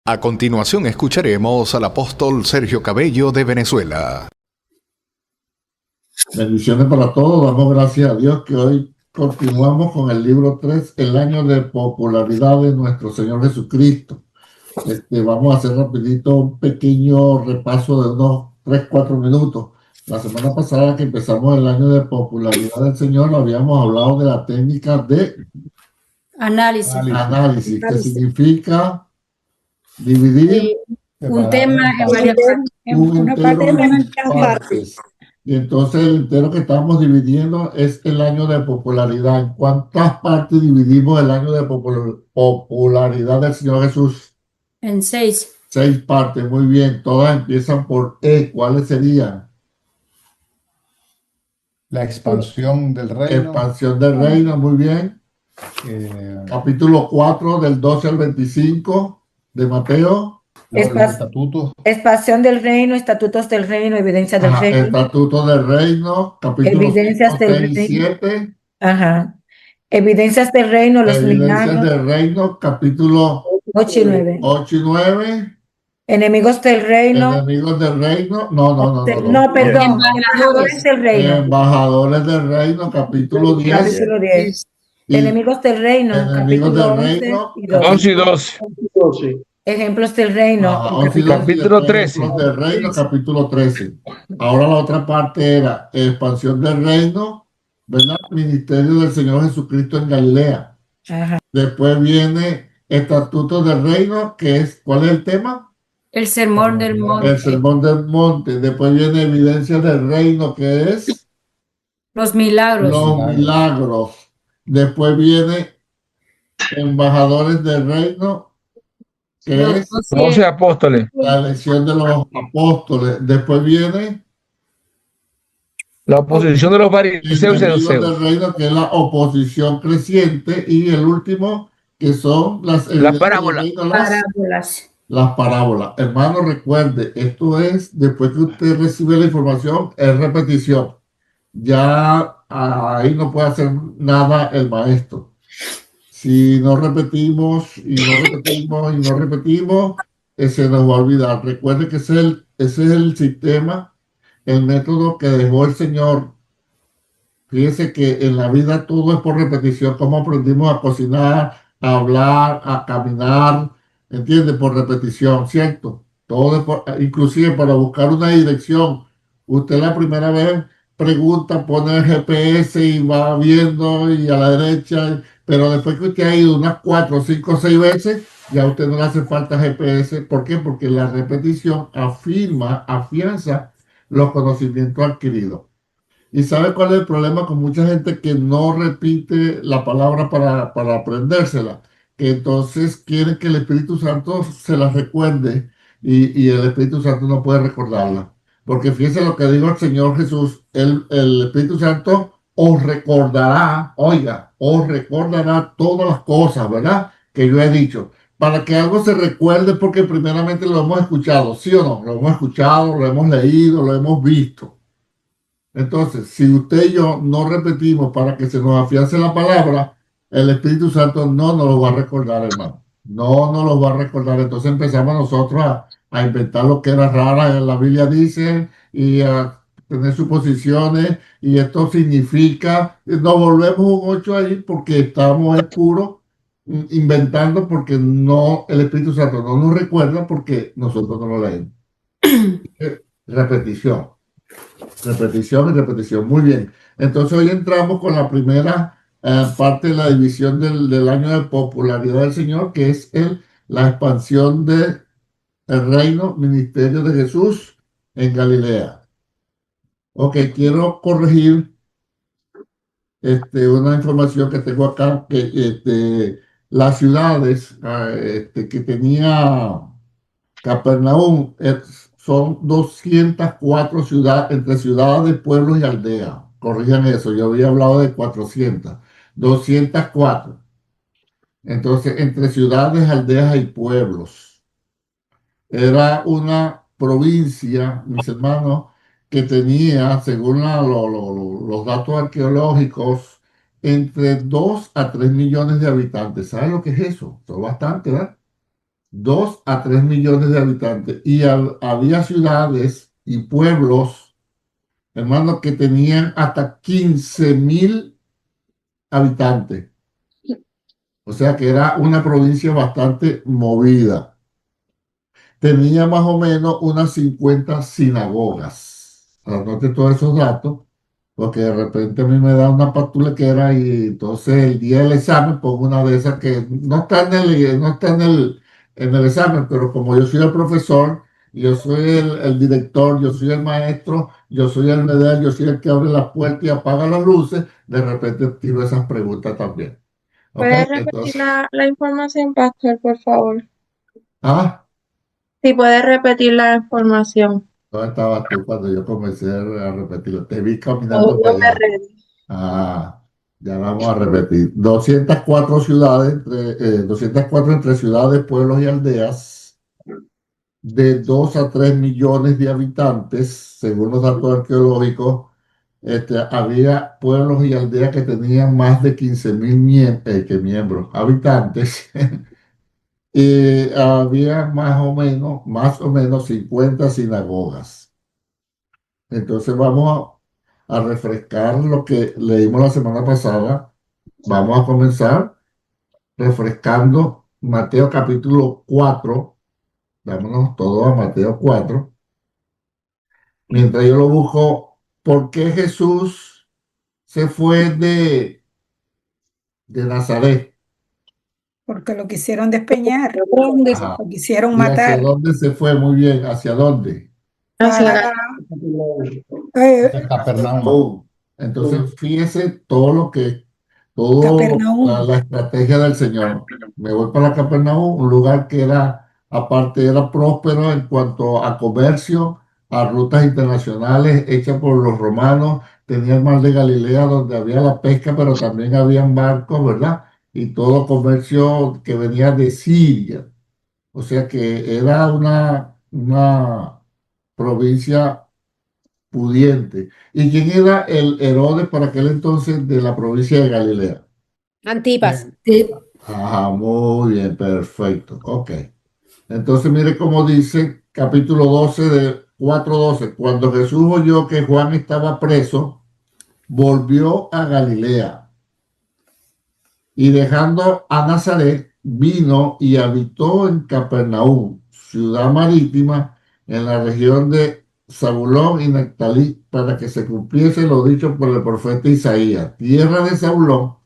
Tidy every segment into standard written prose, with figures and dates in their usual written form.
A continuación escucharemos al apóstol Sergio Cabello de Venezuela. Bendiciones para todos. Damos gracias a Dios que hoy continuamos con el libro 3, el año de popularidad de nuestro Señor Jesucristo. Vamos a hacer rapidito un pequeño repaso de unos 3-4 minutos. La semana pasada que empezamos el año de popularidad del Señor, habíamos hablado de la técnica de análisis, que significa dividir un tema en varias un entero en partes. Y entonces el entero que estamos dividiendo es el año de popularidad. ¿En cuántas partes dividimos el año de popularidad del Señor Jesús? En 6. 6 partes, muy bien. Todas empiezan por E. ¿Cuáles serían? La expansión del reino. Expansión del reino, muy bien. Capítulo 4, del 12 al 25 de Mateo. Los estatutos. Expansión del reino, estatutos del reino, evidencias del reino. Estatutos del reino, capítulo Evidencias 5, del 6 y reino. 7. Ajá. Evidencias del reino, los Evidencias milagros. del reino, capítulo 8 y 9. 8 y 9. Enemigos del reino. Enemigos del reino. No. No, perdón. Embajadores del reino. Embajadores del reino, capítulo 10. Capítulo 10. Y Enemigos del reino. Enemigos Capítulo del 11 reino. y 12. 11 y 12. Ejemplos del reino. 11 y 12, Capítulo después 13. Ejemplos del reino, capítulo 13. Ahora la otra parte era expansión del reino, ¿verdad? Ministerio del Señor Jesucristo en Galilea. Ajá. Después viene estatutos del reino, que es, ¿cuál es el tema? El sermón del monte. El sermón del monte. Después viene evidencia del reino, que es Los milagros. los milagros. Después viene embajadores del reino, que es 12 apóstoles. la elección de los apóstoles. Después viene La oposición de los fariseos y enemigos del saduceos. reino, que es la oposición creciente. Y el último, que son las parábolas. Parábolas. Las parábolas. Hermano, recuerde, esto es, después que usted recibe la información, es repetición. Ya ahí no puede hacer nada el maestro. Si no repetimos y no repetimos y no repetimos, se nos va a olvidar. Recuerde que ese es el sistema, el método que dejó el Señor. Fíjese que en la vida todo es por repetición. Como aprendimos a cocinar, a hablar, a caminar, ¿entiende? Por repetición, ¿cierto? Todo es inclusive para buscar una dirección. Usted la primera vez pregunta, pone el GPS y va viendo y a la derecha, pero después que usted ha ido unas 4, 5, 6 veces, ya a usted no le hace falta GPS. ¿Por qué? Porque la repetición afianza los conocimientos adquiridos. ¿Y sabe cuál es el problema con mucha gente que no repite la palabra para aprendérsela? Que entonces quieren que el Espíritu Santo se la recuerde y el Espíritu Santo no puede recordarla. Porque fíjense lo que dijo el Señor Jesús, el Espíritu Santo os recordará, oiga, os recordará todas las cosas, ¿verdad? Que yo he dicho. Para que algo se recuerde porque primeramente lo hemos escuchado, ¿sí o no? Lo hemos escuchado, lo hemos leído, lo hemos visto. Entonces, si usted y yo no repetimos para que se nos afiance la palabra, el Espíritu Santo no nos lo va a recordar, hermano. No nos lo va a recordar. Entonces empezamos nosotros a inventar lo que era rara, la Biblia dice, y a tener suposiciones, y esto significa, nos volvemos un 8 ahí porque estamos en puro inventando porque no, el Espíritu Santo no nos recuerda porque nosotros no lo leemos. Repetición. Repetición y repetición. Muy bien. Entonces hoy entramos con la primera parte de la división del año de popularidad del Señor, que es la expansión del reino, ministerio de Jesús en Galilea. Ok, quiero corregir una información que tengo acá, que las ciudades que tenía Capernaum son 204 ciudades, entre ciudades, pueblos y aldeas. Corrijan eso, yo había hablado de 400. 204. Entonces, entre ciudades, aldeas y pueblos. Era una provincia, mis hermanos, que tenía, según los datos arqueológicos, entre 2 a 3 millones de habitantes. ¿Saben lo que es eso? Eso es bastante, ¿verdad? 2 a 3 millones de habitantes. Y había ciudades y pueblos, hermano, que tenían hasta 15,000 habitantes. O sea que era una provincia bastante movida. Tenía más o menos unas 50 sinagogas. Anote todos esos datos, porque de repente a mí me da una patulequera y entonces el día del examen pongo una de esas que no está en el examen, pero como yo soy el profesor, yo soy el director, yo soy el maestro, yo soy el medel, yo soy el que abre la puerta y apaga las luces, de repente tiro esas preguntas también. ¿Ok? ¿Puede repetir Entonces, la información, pastor, por favor? ah, Si puede repetir la información. ¿dónde estabas tú cuando yo comencé a repetirlo? Te vi Oh, caminando no para me allá. reí. Ah, ya vamos a repetir. 204 ciudades, 204 entre ciudades, pueblos y aldeas, de 2 a 3 millones de habitantes, según los datos arqueológicos. Había pueblos y aldeas que tenían más de 15,000 miembros, habitantes. Y había más o menos 50 sinagogas. Entonces vamos a refrescar lo que leímos la semana pasada. Vamos a comenzar refrescando Mateo capítulo 4. Vámonos todos a Mateo 4. Mientras yo lo busco, ¿por qué Jesús se fue de Nazaret? Porque lo quisieron despeñar, ¿Dónde? Ajá. lo quisieron ¿Y hacia matar. dónde se fue? Muy bien, ¿hacia dónde? Hacia Para, De Capernaum. Capernaum. Entonces, fíjese toda Capernaum. la estrategia del Señor. Me voy para Capernaum, un lugar que era próspero en cuanto a comercio, a rutas internacionales hechas por los romanos. Tenía el mar de Galilea donde había la pesca, pero también habían barcos, ¿verdad? Y todo comercio que venía de Siria. O sea que era una provincia pudiente. ¿Y quién era el Herodes para aquel entonces de la provincia de Galilea? Antipas. Ajá, muy bien, perfecto. Ok. Entonces mire cómo dice capítulo 12 de 4:12. Cuando Jesús oyó que Juan estaba preso, volvió a Galilea y dejando a Nazaret, vino y habitó en Capernaum, ciudad marítima, en la región de Zabulón y Neftalí, para que se cumpliese lo dicho por el profeta Isaías. Tierra de Zabulón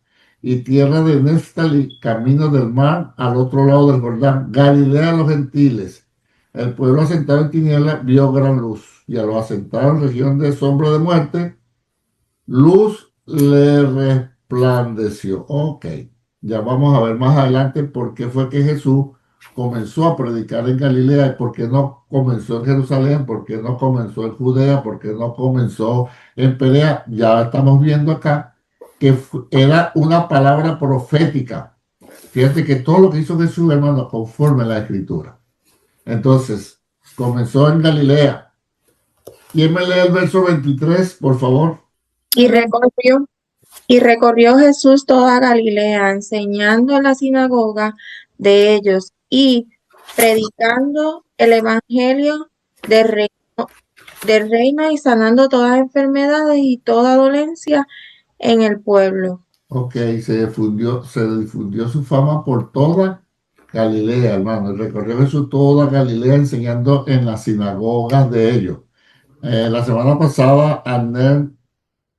y tierra de Neftalí, camino del mar al otro lado del Jordán, Galilea de los gentiles. El pueblo asentado en tinieblas vio gran luz, y a los asentados en región de sombra de muerte, luz le resplandeció. Ok, ya vamos a ver más adelante por qué fue que Jesús comenzó a predicar en Galilea y por qué no comenzó en Jerusalén, por qué no comenzó en Judea, por qué no comenzó en Perea. Ya estamos viendo acá que era una palabra profética. Fíjate que todo lo que hizo Jesús, hermano, conforme a la Escritura. Entonces, comenzó en Galilea. ¿Quién me lee el verso 23, por favor? Y recorrió Jesús toda Galilea, enseñando en la sinagoga de ellos y predicando el evangelio del reino y sanando todas enfermedades y toda dolencia en el pueblo. Ok, se difundió su fama por toda Galilea, hermano. Recorrió Jesús toda Galilea enseñando en las sinagogas de ellos. La semana pasada, a Ner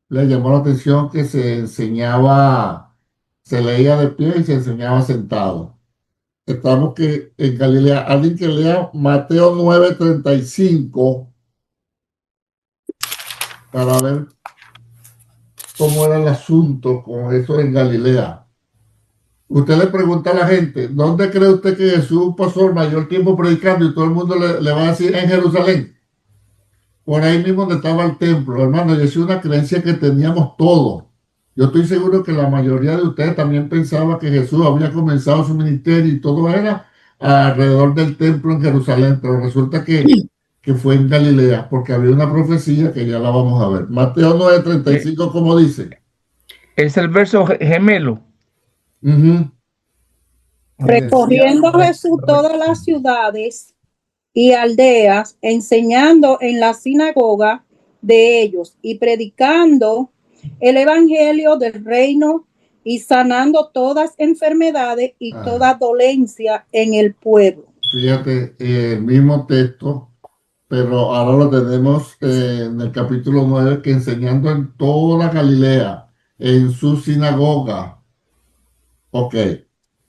le llamó la atención que se enseñaba, se leía de pie y se enseñaba sentado. Estamos que en Galilea, alguien que lea Mateo 9:35 para ver cómo era el asunto con eso en Galilea. Usted le pregunta a la gente, ¿dónde cree usted que Jesús pasó el mayor tiempo predicando? Y todo el mundo le va a decir, en Jerusalén. Por ahí mismo donde estaba el templo, hermano. Y es una creencia que teníamos todos. Yo estoy seguro que la mayoría de ustedes también pensaba que Jesús había comenzado su ministerio y todo era alrededor del templo en Jerusalén. Pero resulta que fue en Galilea, porque había una profecía que ya la vamos a ver. Mateo 9:35, ¿cómo dice? Es el verso gemelo. Ujú. Recorriendo Jesús todas las ciudades y aldeas, enseñando en la sinagoga de ellos y predicando el evangelio del reino y sanando todas enfermedades y toda dolencia en el pueblo. Fíjate, el mismo texto, pero ahora lo tenemos en el capítulo 9, que enseñando en toda Galilea, en su sinagoga. Ok.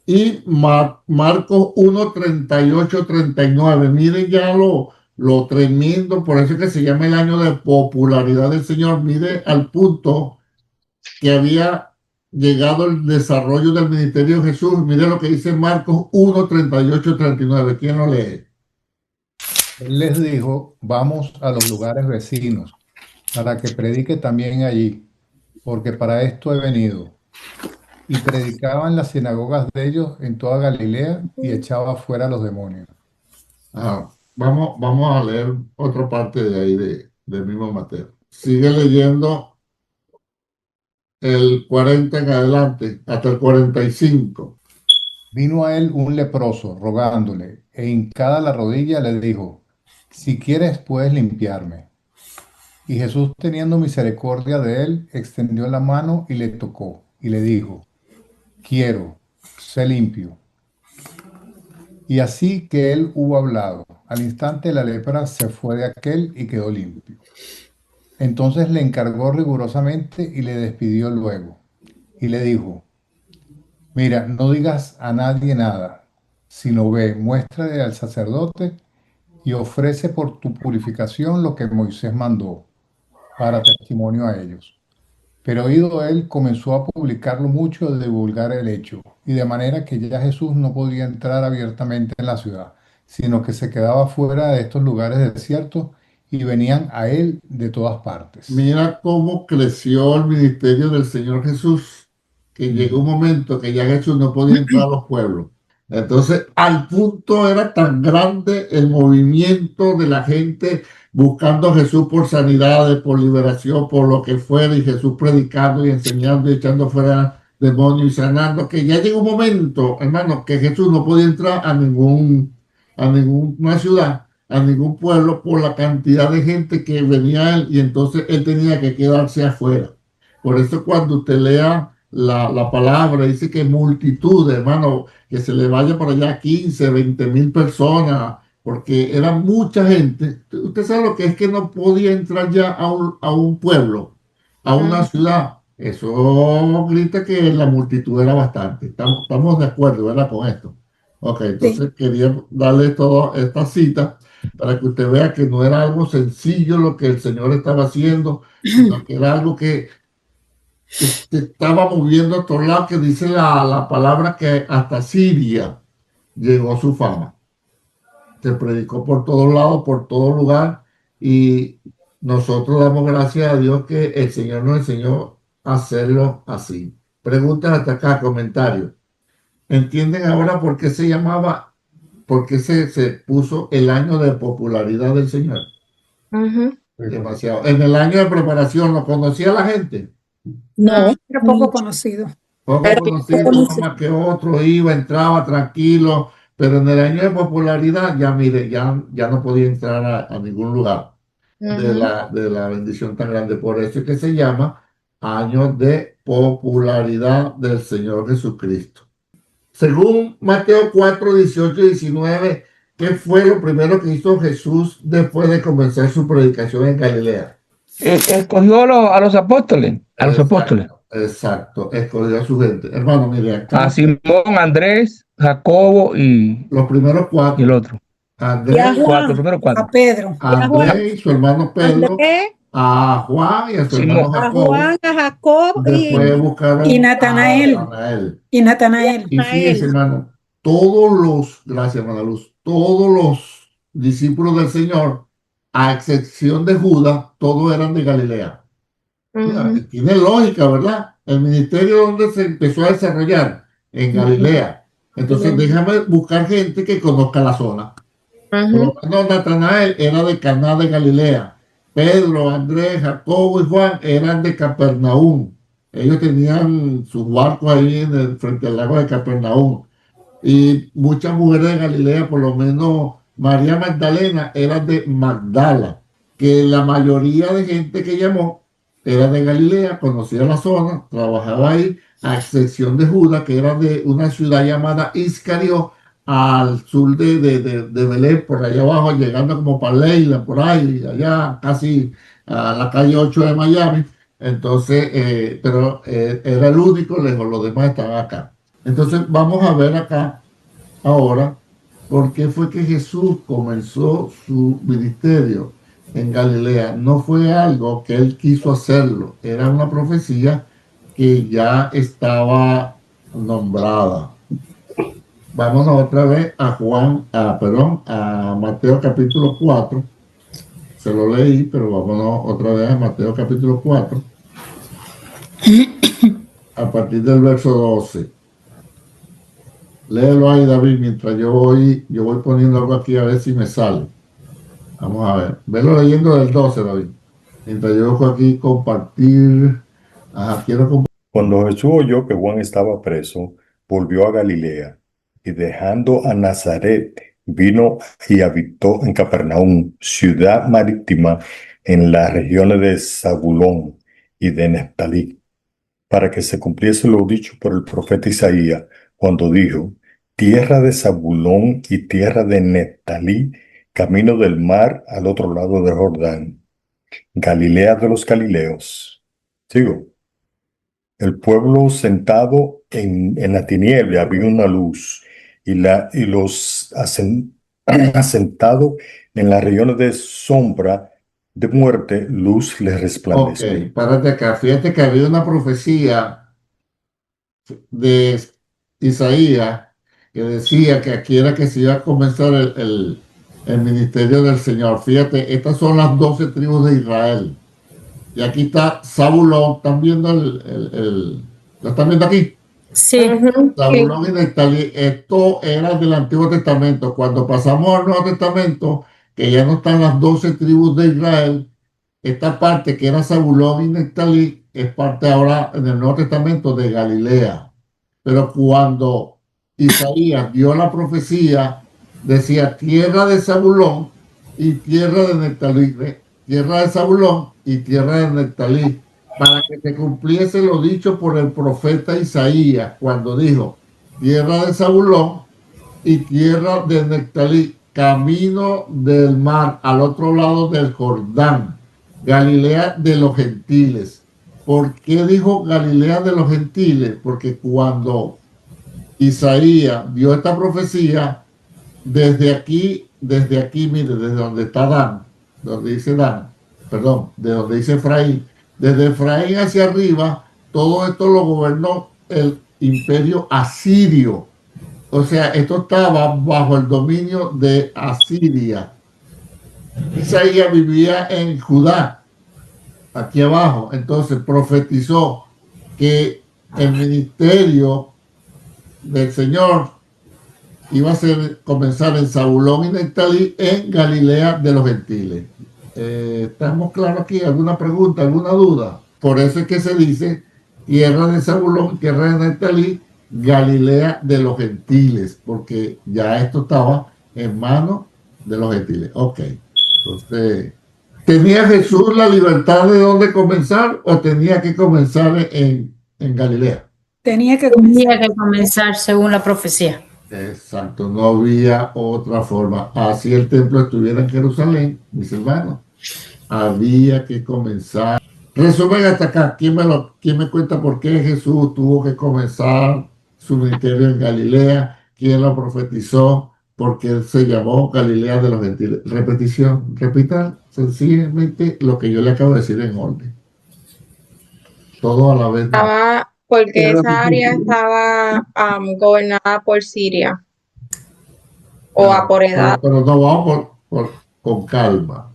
Y Marcos 1, 38, 39. Miren ya lo tremendo, por eso es que se llama el año de popularidad del Señor. Mire al punto que había llegado el desarrollo del ministerio de Jesús. Mire lo que dice Marcos 1, 38, 39. ¿Quién lo lee? Él les dijo, vamos a los lugares vecinos, para que predique también allí, porque para esto he venido. Y predicaba en las sinagogas de ellos en toda Galilea y echaba fuera a los demonios. Vamos a leer otra parte de ahí del mismo Mateo. Sigue leyendo el 40 en adelante, hasta el 45. Vino a él un leproso, rogándole, e hincada la rodilla le dijo, si quieres puedes limpiarme. Y Jesús, teniendo misericordia de él, extendió la mano y le tocó, y le dijo, quiero, sé limpio. Y así que él hubo hablado, al instante la lepra se fue de aquel y quedó limpio. Entonces le encargó rigurosamente y le despidió luego. Y le dijo, mira, no digas a nadie nada, sino ve, muéstrale al sacerdote y ofrece por tu purificación lo que Moisés mandó, para testimonio a ellos. Pero oído él, comenzó a publicarlo mucho, a divulgar el hecho, y de manera que ya Jesús no podía entrar abiertamente en la ciudad, sino que se quedaba fuera de estos lugares desiertos y venían a él de todas partes. Mira cómo creció el ministerio del Señor Jesús, que llegó un momento que ya Jesús no podía entrar a los pueblos. Entonces, al punto era tan grande el movimiento de la gente buscando a Jesús por sanidades, por liberación, por lo que fuera, y Jesús predicando y enseñando y echando fuera demonios y sanando, que ya llegó un momento, hermano, que Jesús no podía entrar a ninguna ciudad, a ningún pueblo, por la cantidad de gente que venía a él, y entonces él tenía que quedarse afuera. Por eso cuando usted lea la palabra, dice que multitud, hermano, que se le vaya por allá 15, 20,000 personas, porque era mucha gente. Usted sabe lo que es que no podía entrar ya a un pueblo, a una ciudad. Eso grita que la multitud era bastante. Estamos de acuerdo, ¿verdad? Con esto. Ok, entonces quería darle toda esta cita para que usted vea que no era algo sencillo lo que el Señor estaba haciendo, sino que era algo que estaba moviendo a todos lados, que dice la palabra que hasta Siria llegó su fama. Se predicó por todos lados, por todo lugar, y nosotros damos gracias a Dios que el Señor nos enseñó a hacerlo así. Preguntas hasta acá, comentarios. ¿Entienden ahora por qué se llamaba, por qué se puso el año de popularidad del Señor? Demasiado. En el año de preparación, ¿lo conocía la gente? No, Era poco conocido. Poco conocido, más que otro, iba, entraba tranquilo, pero en el año de popularidad ya, mire, ya no podía entrar a ningún lugar de la bendición tan grande. Por eso es que se llama año de popularidad del Señor Jesucristo. Según Mateo 4, 18 y 19, ¿qué fue lo primero que hizo Jesús después de comenzar su predicación en Galilea? Escogió a los apóstoles, Exacto, escogió a su gente. Hermano, mire acá. a Simón, Andrés, Jacobo y Los primeros cuatro. el otro. Andrés, Los primeros cuatro. A Pedro. Andrés y su hermano Pedro, a Juan y a su hermano a Jacobo. Juan, a Jacob Después buscaron y Natanael. a Natanael. Y Natanael. Y fíjense, hermano, gracias, hermana Luz, todos los discípulos del Señor, a excepción de Judas, todos eran de Galilea. Tiene lógica, ¿verdad? El ministerio donde se empezó a desarrollar, en Galilea. Entonces, déjame buscar gente que conozca la zona. Por lo menos Natanael era de Caná de Galilea. Pedro, Andrés, Jacobo y Juan eran de Capernaum. Ellos tenían sus barcos ahí frente al lago de Capernaum. Y muchas mujeres de Galilea, por lo menos María Magdalena, era de Magdala, que la mayoría de gente que llamó era de Galilea, conocía la zona, trabajaba ahí, a excepción de Judas, que era de una ciudad llamada Iscariot, al sur de Belén, por allá abajo, llegando como para Leila, por ahí, allá casi a la calle 8 de Miami. Entonces, era el único lejos, los demás estaban acá. Entonces, vamos a ver acá ahora por qué fue que Jesús comenzó su ministerio en Galilea. No fue algo que él quiso hacerlo, era una profecía que ya estaba nombrada. Vámonos otra vez a Mateo capítulo 4. Se lo leí, pero vámonos otra vez a Mateo capítulo 4. A partir del verso 12. Léelo ahí, David, mientras yo voy poniendo algo aquí a ver si me sale. Vamos a ver. Velo leyendo del 12, David. Mientras yo dejo aquí compartir. Quiero compartir. Cuando Jesús oyó que Juan estaba preso, volvió a Galilea y dejando a Nazaret, vino y habitó en Capernaum, ciudad marítima en las regiones de Zabulón y de Neftalí, para que se cumpliese lo dicho por el profeta Isaías, cuando dijo: tierra de Zabulón y tierra de Neftalí, camino del mar al otro lado del Jordán, Galilea de los Galileos. Sigo. El pueblo sentado en la tiniebla vio una luz, y los asentados en las regiones de sombra de muerte, luz les resplandeció. Ok, párate acá. Fíjate que había una profecía de Isaías que decía que aquí era que se iba a comenzar el ministerio del Señor. Fíjate, estas son las 12 tribus de Israel. Y aquí está Zabulón. ¿Están viendo lo están viendo aquí? Sí. Zabulón y Neftalí. Esto era del Antiguo Testamento. Cuando pasamos al Nuevo Testamento, que ya no están las 12 tribus de Israel, esta parte que era Zabulón y Neftalí es parte ahora en el Nuevo Testamento de Galilea. Pero cuando Isaías dio la profecía, decía tierra de Zabulón y tierra de Neftalí, tierra de Zabulón y tierra de Neftalí, para que se cumpliese lo dicho por el profeta Isaías, cuando dijo tierra de Zabulón y tierra de Neftalí, camino del mar al otro lado del Jordán, Galilea de los gentiles. ¿Por qué dijo Galilea de los gentiles? Porque cuando Isaías dio esta profecía, desde aquí, mire, desde donde está Dan, donde dice Dan, perdón, de donde dice Efraín, desde Efraín hacia arriba, todo esto lo gobernó el imperio asirio. O sea, esto estaba bajo el dominio de Asiria. Isaías vivía en Judá, aquí abajo. Entonces profetizó que el ministerio del Señor iba a comenzar en Zabulón y Neftalí, en Galilea de los gentiles. ¿Estamos claros aquí? ¿Alguna pregunta, alguna duda? Por eso es que se dice tierra de Zabulón, tierra de Neftalí, Galilea de los gentiles, porque ya esto estaba en manos de los gentiles. Ok, entonces, ¿tenía Jesús la libertad de dónde comenzar o tenía que comenzar en Galilea? Tenía que Tenía que comenzar según la profecía. Exacto, no había otra forma. Así el templo estuviera en Jerusalén, mis hermanos, había que comenzar. Resumen hasta acá. ¿Quién me cuenta por qué Jesús tuvo que comenzar su ministerio en Galilea? ¿Quién lo profetizó? ¿Por qué él se llamó Galilea de los gentiles? Repetición, repitan sencillamente lo que yo le acabo de decir en orden. Todo a la vez. Porque esa área estaba gobernada por Siria o por edad. Pero no vamos con calma.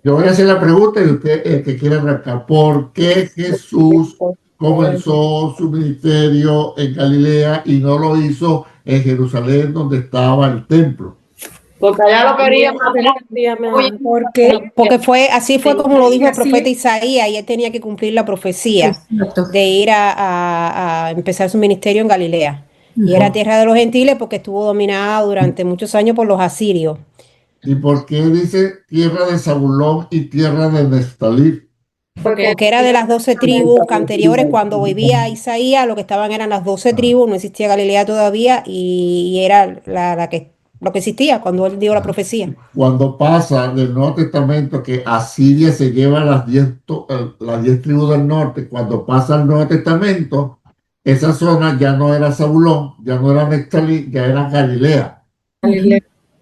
Yo voy a hacer la pregunta y usted, el que quiera arrancar, ¿por qué Jesús comenzó su ministerio en Galilea y no lo hizo en Jerusalén, donde estaba el templo? Porque allá lo querían. porque Así fue como lo dijo el así profeta es. Isaías, y él tenía que cumplir la profecía Exacto. de ir a empezar su ministerio en Galilea. Y era tierra de los gentiles porque estuvo dominada durante muchos años por los asirios. ¿Y por qué dice tierra de Zabulón y tierra de Neftalí? Porque era de las 12 tribus anteriores, cuando vivía Isaías, lo que estaban eran las 12 tribus, no existía Galilea todavía, y era lo que existía cuando él dio la profecía. Cuando pasa del Nuevo Testamento que Asiria se lleva las 10 tribus del norte, cuando pasa al Nuevo Testamento, esa zona ya no era Zabulón, ya no era Neftalí, ya era Galilea.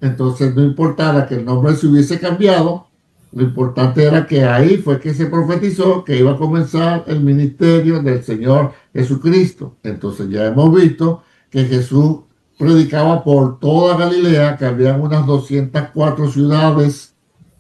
Entonces no importara que el nombre se hubiese cambiado, lo importante era que ahí fue que se profetizó que iba a comenzar el ministerio del Señor Jesucristo. Entonces ya hemos visto que Jesús predicaba por toda Galilea, que había unas 204 ciudades,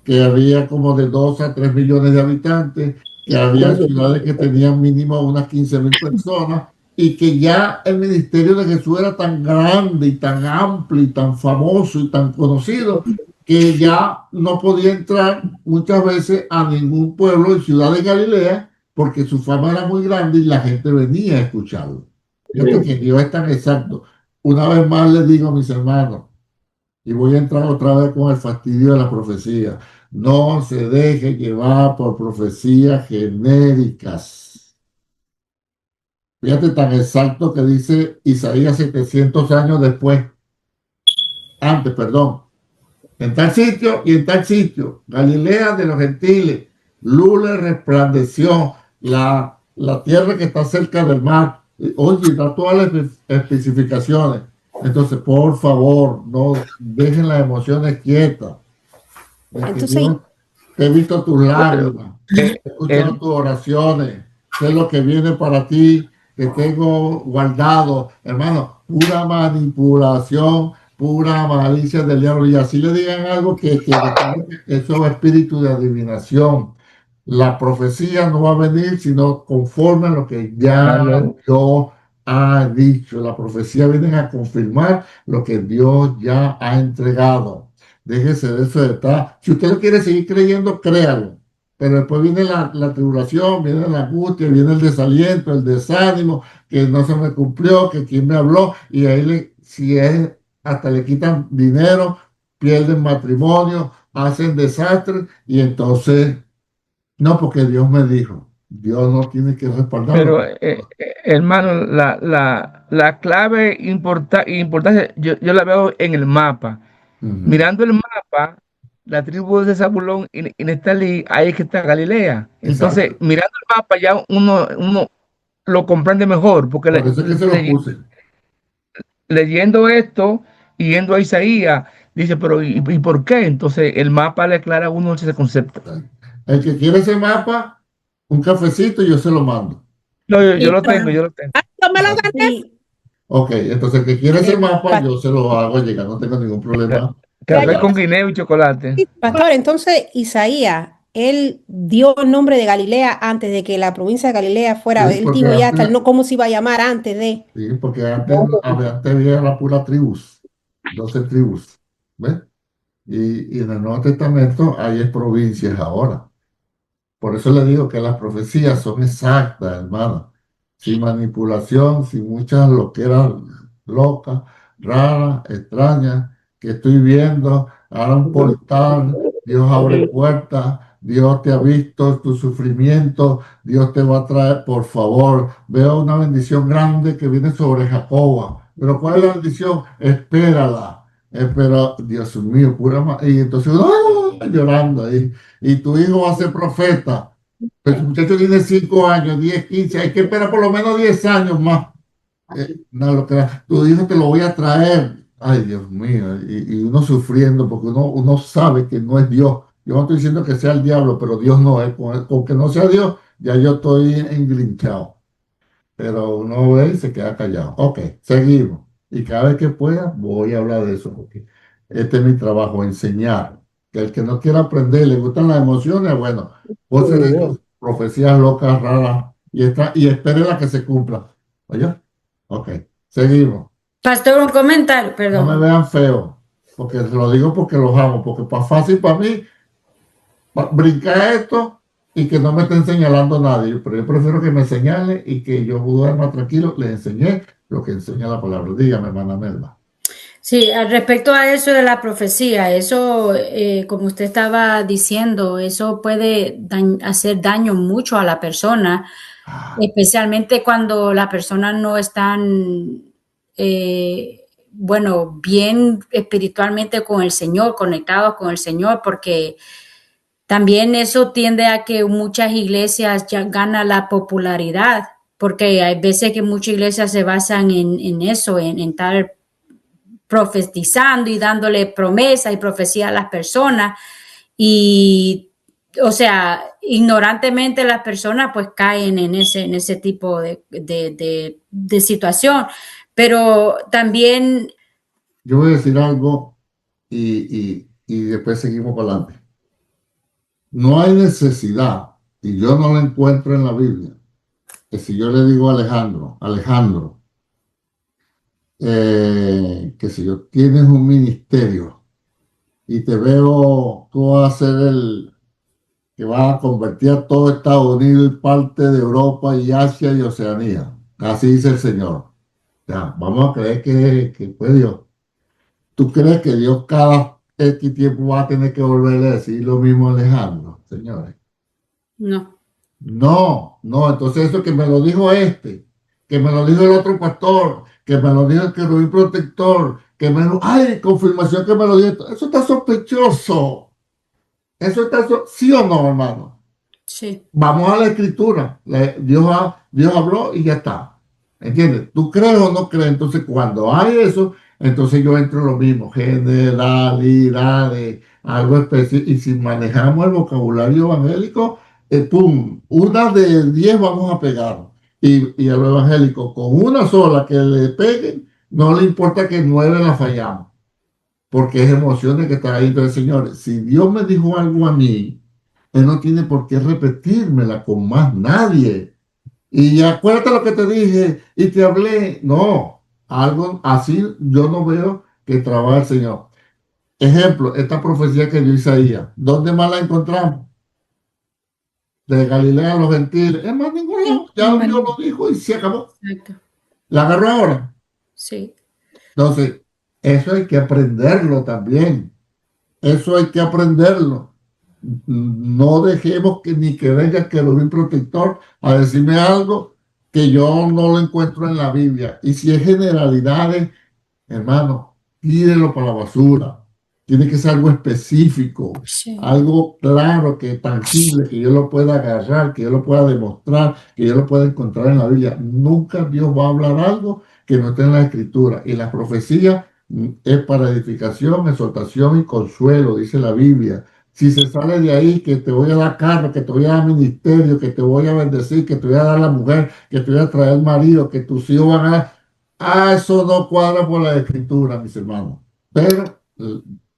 que había como de 2 a 3 millones de habitantes, que había ciudades que tenían mínimo unas 15,000 personas, y que ya el ministerio de Jesús era tan grande y tan amplio y tan famoso y tan conocido que ya no podía entrar muchas veces a ningún pueblo y ciudad de Galilea porque su fama era muy grande y la gente venía a escucharlo. Fíjate que Dios es tan exacto. Una vez más les digo a mis hermanos, y voy a entrar otra vez con el fastidio de la profecía, no se deje llevar por profecías genéricas. Fíjate tan exacto que dice Isaías 700 años después, antes, perdón, en tal sitio y en tal sitio, Galilea de los gentiles, luz le resplandeció, la tierra que está cerca del mar. Oye, da todas las especificaciones. Entonces, por favor, no dejen las emociones quietas. Entonces, Dios, he visto tus lágrimas, he escuchado tus oraciones, sé lo que viene para ti, que tengo guardado, hermano, pura manipulación, pura malicia del diablo, y así le digan algo que eso es espíritu de adivinación. La profecía no va a venir sino conforme a lo que ya Dios ha dicho. La profecía viene a confirmar lo que Dios ya ha entregado. Déjese de eso de estar. Si usted no quiere seguir creyendo, créalo. Pero después viene la tribulación, viene la angustia, viene el desaliento, el desánimo, que no se me cumplió, que quién me habló, y ahí si es hasta le quitan dinero, pierden matrimonio, hacen desastres, y entonces, no, porque Dios me dijo, Dios no tiene que respaldarlo. Pero, hermano, la clave importante, yo la veo en el mapa. Mirando el mapa, la tribu de Zabulón y Neftalí, ahí es que está Galilea. Entonces, Exacto. mirando el mapa, ya uno lo comprende mejor, porque Por eso es que se lo puse. leyendo esto y yendo a Isaías, dice, pero ¿y por qué? Entonces, el mapa le aclara a uno ese concepto. El que quiere ese mapa, un cafecito, yo se lo mando. No, yo lo tengo, yo lo tengo. yo me lo gané. Ok, entonces el que quiere ese mapa, yo se lo hago llegar, no tengo ningún problema. Café con guineo y chocolate. Pastor, entonces Isaías, él dio el nombre de Galilea antes de que la provincia de Galilea fuera, Sí, él porque dijo ya antes- hasta no cómo se iba a llamar antes de. Sí, porque antes había la pura tribus, 12 tribus, ¿ves? Y en el Nuevo Testamento hay provincias ahora. Por eso le digo que las profecías son exactas, hermano. Sin manipulación, sin muchas loqueras locas, raras, extrañas, que estoy viendo. Ahora un portal, Dios abre puertas, Dios te ha visto tu sufrimiento, Dios te va a traer, por favor. Veo una bendición grande que viene sobre Jacoba. Pero ¿cuál es la bendición? Espérala. Pero, Dios mío, y entonces llorando ahí. Y tu hijo va a ser profeta. Pero el muchacho tiene 5 años, 10, 15, hay que esperar por lo menos 10 años más. No, tu hijo te lo voy a traer. Ay, Dios mío, y uno sufriendo porque uno sabe que no es Dios. Yo no estoy diciendo que sea el diablo, pero Dios no es. Con que no sea Dios, ya yo estoy engrinchado. Pero uno ve y se queda callado. Ok, seguimos. Y cada vez que pueda, voy a hablar de eso, porque este es mi trabajo, enseñar. Que el que no quiera aprender, le gustan las emociones, bueno, voces de Dios, profecías locas, raras, y espere la que se cumpla. ¿Oye? Ok, seguimos. Pastor, un comentario, No perdón. me vean feo, porque se lo digo porque los amo, porque fácil para mí brincar esto y que no me estén señalando a nadie, pero yo prefiero que me señale y que yo pueda más tranquilo, les enseñé lo que enseña la palabra. Dígame, hermana Melba. Sí, al respecto a eso de la profecía, eso, como usted estaba diciendo, eso puede hacer daño mucho a la persona, especialmente cuando la persona no están, bueno, bien espiritualmente con el Señor, conectados con el Señor, porque también eso tiende a que muchas iglesias ya ganan la popularidad, porque hay veces que muchas iglesias se basan en eso, en estar profetizando y dándole promesa y profecía a las personas y, o sea, ignorantemente las personas pues caen en ese tipo de situación, pero también... Yo voy a decir algo y después seguimos para adelante. No hay necesidad, y yo no la encuentro en la Biblia, que si yo le digo a Alejandro, que si yo tienes un ministerio y te veo tú vas a ser el que va a convertir a todo Estados Unidos y parte de Europa y Asia y Oceanía. Así dice el Señor. Ya, vamos a creer que fue Dios. ¿Tú crees que Dios cada X tiempo va a tener que volverle a decir lo mismo a Alejandro, señores? No. No, entonces eso que me lo dijo que me lo dijo el otro pastor, que me lo dijo el querubín protector, que me lo, ay, confirmación que me lo dijo, eso está sospechoso. Eso está, ¿sí o no, hermano? Sí. Vamos a la escritura, Dios habló y ya está. ¿Entiendes? ¿Tú crees o no crees? Entonces cuando hay eso, entonces yo entro en lo mismo, generalidades, algo específico, y si manejamos el vocabulario evangélico, pum, una de 10 vamos a pegar. Y a lo evangélico, con una sola que le peguen, no le importa que 9 la fallamos, porque es emociones que está ahí. Entonces, señores, si Dios me dijo algo a mí, Él no tiene por qué repetírmela con más nadie. Y acuérdate lo que te dije y te hablé. No, algo así yo no veo que trabaja el Señor. Ejemplo, esta profecía que dio Isaías, ¿dónde más la encontramos? De Galilea a los gentiles. Es más, ningún lado. Ya Dios lo dijo y se acabó. Exacto. ¿La agarró ahora? Sí. Entonces, eso hay que aprenderlo también. Eso hay que aprenderlo. No dejemos que ni que venga el querubín protector a decirme algo que yo no lo encuentro en la Biblia. Y si es generalidades, hermano, tírelo para la basura. Tiene que ser algo específico, Sí. algo claro, que tangible, que yo lo pueda agarrar, que yo lo pueda demostrar, que yo lo pueda encontrar en la Biblia. Nunca Dios va a hablar algo que no esté en la Escritura. Y la profecía es para edificación, exhortación y consuelo, dice la Biblia. Si se sale de ahí, que te voy a dar carro, que te voy a dar ministerio, que te voy a bendecir, que te voy a dar la mujer, que te voy a traer marido, que tus hijos van a... eso no cuadra por la Escritura, mis hermanos. Pero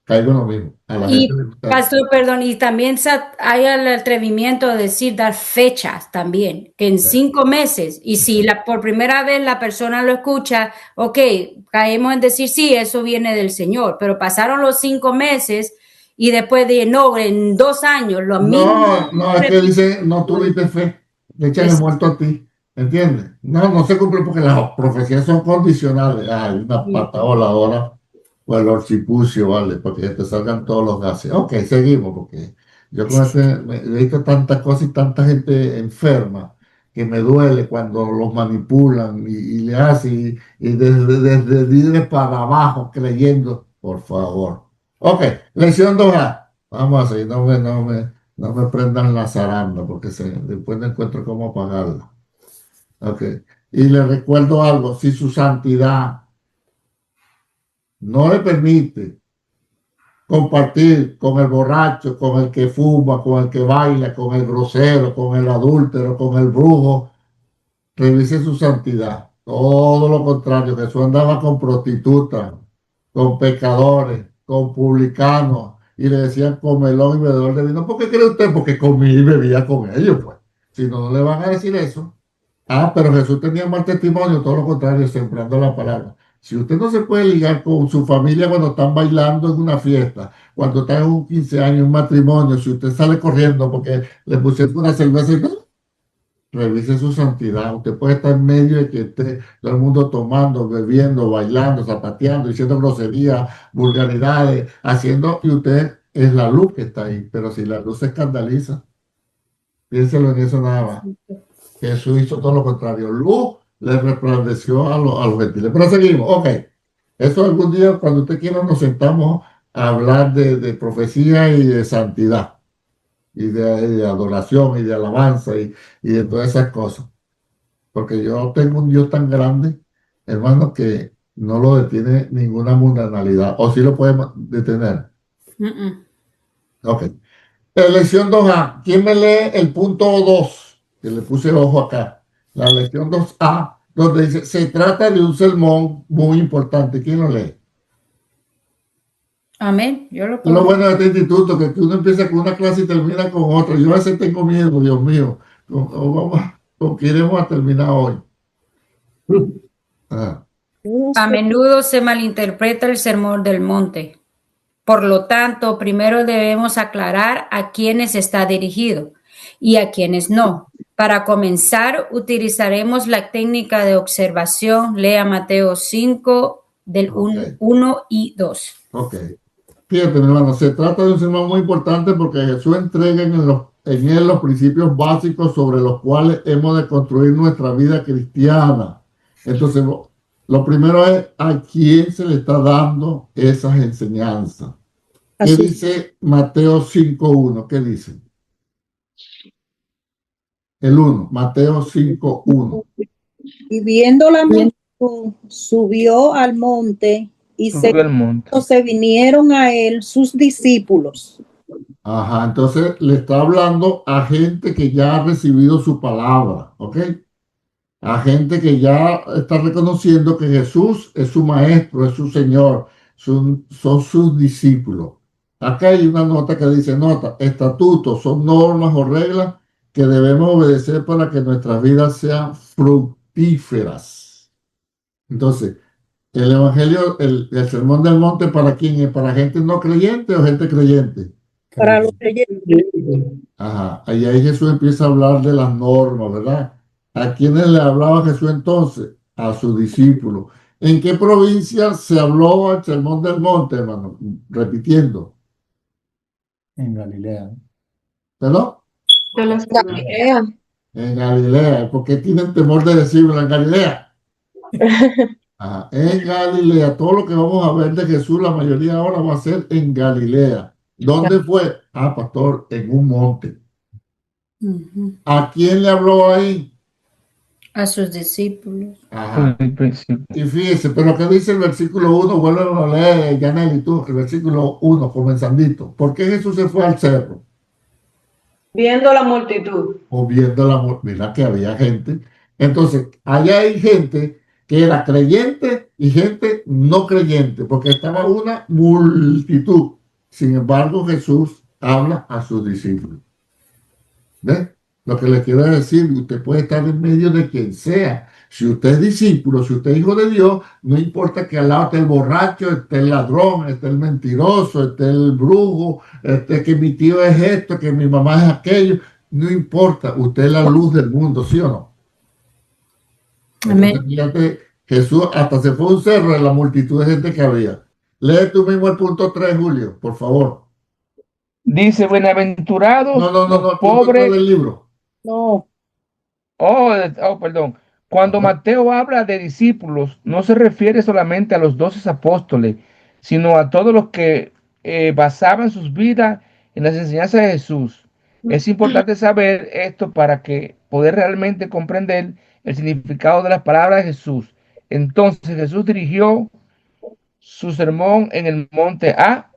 caigo en lo mismo. A la Y, gente le gusta. pastor, perdón, y también hay el atrevimiento de decir, dar fechas también, que en 5 meses, y si por primera vez la persona lo escucha, ok, caemos en decir, sí, eso viene del Señor, pero pasaron los 5 meses y después de, no, en 2 años, lo mismo. No, es que dice, no tuviste fe, le echan el muerto a ti. ¿Entiendes? No se cumple porque las profecías son condicionales. Hay una pata voladora o el orcipucio, ¿vale? Porque te salgan todos los gases. Ok, seguimos, porque yo con he visto tantas cosas y tanta gente enferma que me duele cuando los manipulan y le hacen y desde líderes para abajo creyendo, por favor. Ok, lección 2A. Vamos a seguir, no me prendan la zaranda porque después no encuentro cómo apagarla. Ok, y le recuerdo algo, si su santidad no le permite compartir con el borracho, con el que fuma, con el que baila, con el grosero, con el adúltero, con el brujo, revise su santidad. Todo lo contrario, Jesús andaba con prostitutas, con pecadores, con publicanos, y le decían comelón y bebedor de vino. ¿Por qué cree usted? Porque comía y bebía con ellos, pues. Si no, no le van a decir eso. Pero Jesús tenía mal testimonio, todo lo contrario, sembrando la palabra. Si usted no se puede ligar con su familia cuando están bailando en una fiesta, cuando están en un 15 años, un matrimonio, si usted sale corriendo porque le pusieron una cerveza y revise su santidad. Usted puede estar en medio de que esté todo el mundo tomando, bebiendo, bailando, zapateando, diciendo groserías, vulgaridades, haciendo, y usted es la luz que está ahí. Pero si la luz se escandaliza, piénselo en eso nada más. Jesús hizo todo lo contrario. Luz le resplandeció a los gentiles. Pero seguimos. Ok. Eso algún día, cuando usted quiera, nos sentamos a hablar de profecía y de santidad. Y de adoración y de alabanza y de todas esas cosas. Porque yo tengo un Dios tan grande, hermano, que no lo detiene ninguna mundanalidad. O sí lo puede detener. Ok. Lección 2A. ¿Quién me lee el punto 2? Que le puse ojo acá. La lección 2A, donde dice, se trata de un sermón muy importante. ¿Quién lo lee? Amén. Yo lo Es lo puedo. bueno de este instituto, que uno empieza con una clase y termina con otra. Yo a veces tengo miedo, Dios mío, con qué iremos a terminar hoy. Ah, A menudo se malinterpreta el sermón del monte. Por lo tanto, primero debemos aclarar a quiénes está dirigido y a quiénes no. Para comenzar, utilizaremos la técnica de observación. Lea Mateo 5, del Ok. 1 y 2. ok. Fíjate, mi hermano, se trata de un sermón muy importante porque Jesús entrega en él los principios básicos sobre los cuales hemos de construir nuestra vida cristiana. Entonces, lo primero es a quién se le está dando esas enseñanzas. ¿Qué Así. dice Mateo 5.1? ¿Qué dice? El 1, Mateo 5.1. Y viendo la multitud, subió al monte y Subió al monte. se vinieron a él sus discípulos. Ajá, entonces le está hablando a gente que ya ha recibido su palabra, ¿ok? A gente que ya está reconociendo que Jesús es su maestro, es su Señor, son sus discípulos. Acá hay una nota que dice, estatutos, son normas o reglas que debemos obedecer para que nuestras vidas sean fructíferas. Entonces, el Evangelio, el Sermón del Monte, ¿para quién es? ¿Para gente no creyente o gente creyente? Para los creyentes. Ajá, ahí Jesús empieza a hablar de las normas, ¿verdad? ¿A quiénes le hablaba Jesús entonces? A sus discípulos. ¿En qué provincia se habló el Sermón del Monte, hermano? Repitiendo. En Galilea. ¿Perdón? Galilea. En Galilea. ¿Por qué tienen temor de decirlo en Galilea? Ajá, en Galilea. Todo lo que vamos a ver de Jesús, la mayoría ahora va a ser en Galilea. ¿Dónde fue? Ah, pastor, en un monte. ¿A quién le habló ahí? A sus discípulos. Ajá. Al principio. Y fíjese, pero ¿qué dice el versículo 1? Vuelve a leer, Yaneli, tú, el versículo 1, comenzandito. ¿Por qué Jesús se fue al cerro? Viendo la multitud. O viendo mira que había gente. Entonces, allá hay gente que era creyente y gente no creyente, porque estaba una multitud. Sin embargo, Jesús habla a sus discípulos. ¿Ves? Lo que le quiero decir, usted puede estar en medio de quien sea. Si usted es discípulo, si usted es hijo de Dios, no importa que al lado esté el borracho, esté el ladrón, esté el mentiroso, esté el brujo, esté que mi tío es esto, que mi mamá es aquello. No importa, usted es la luz del mundo, ¿sí o no? Amén. Entonces, fíjate, Jesús hasta se fue a un cerro de la multitud de gente que había. Lee tú mismo el punto 3, Julio, por favor. Dice, bienaventurados No, los el punto 3 pobres. del libro. No, Perdón. Cuando Mateo habla de discípulos, no se refiere solamente a los 12 apóstoles, sino a todos los que basaban sus vidas en las enseñanzas de Jesús. Es importante saber esto para que poder realmente comprender el significado de las palabras de Jesús. Entonces Jesús dirigió su sermón en el monte a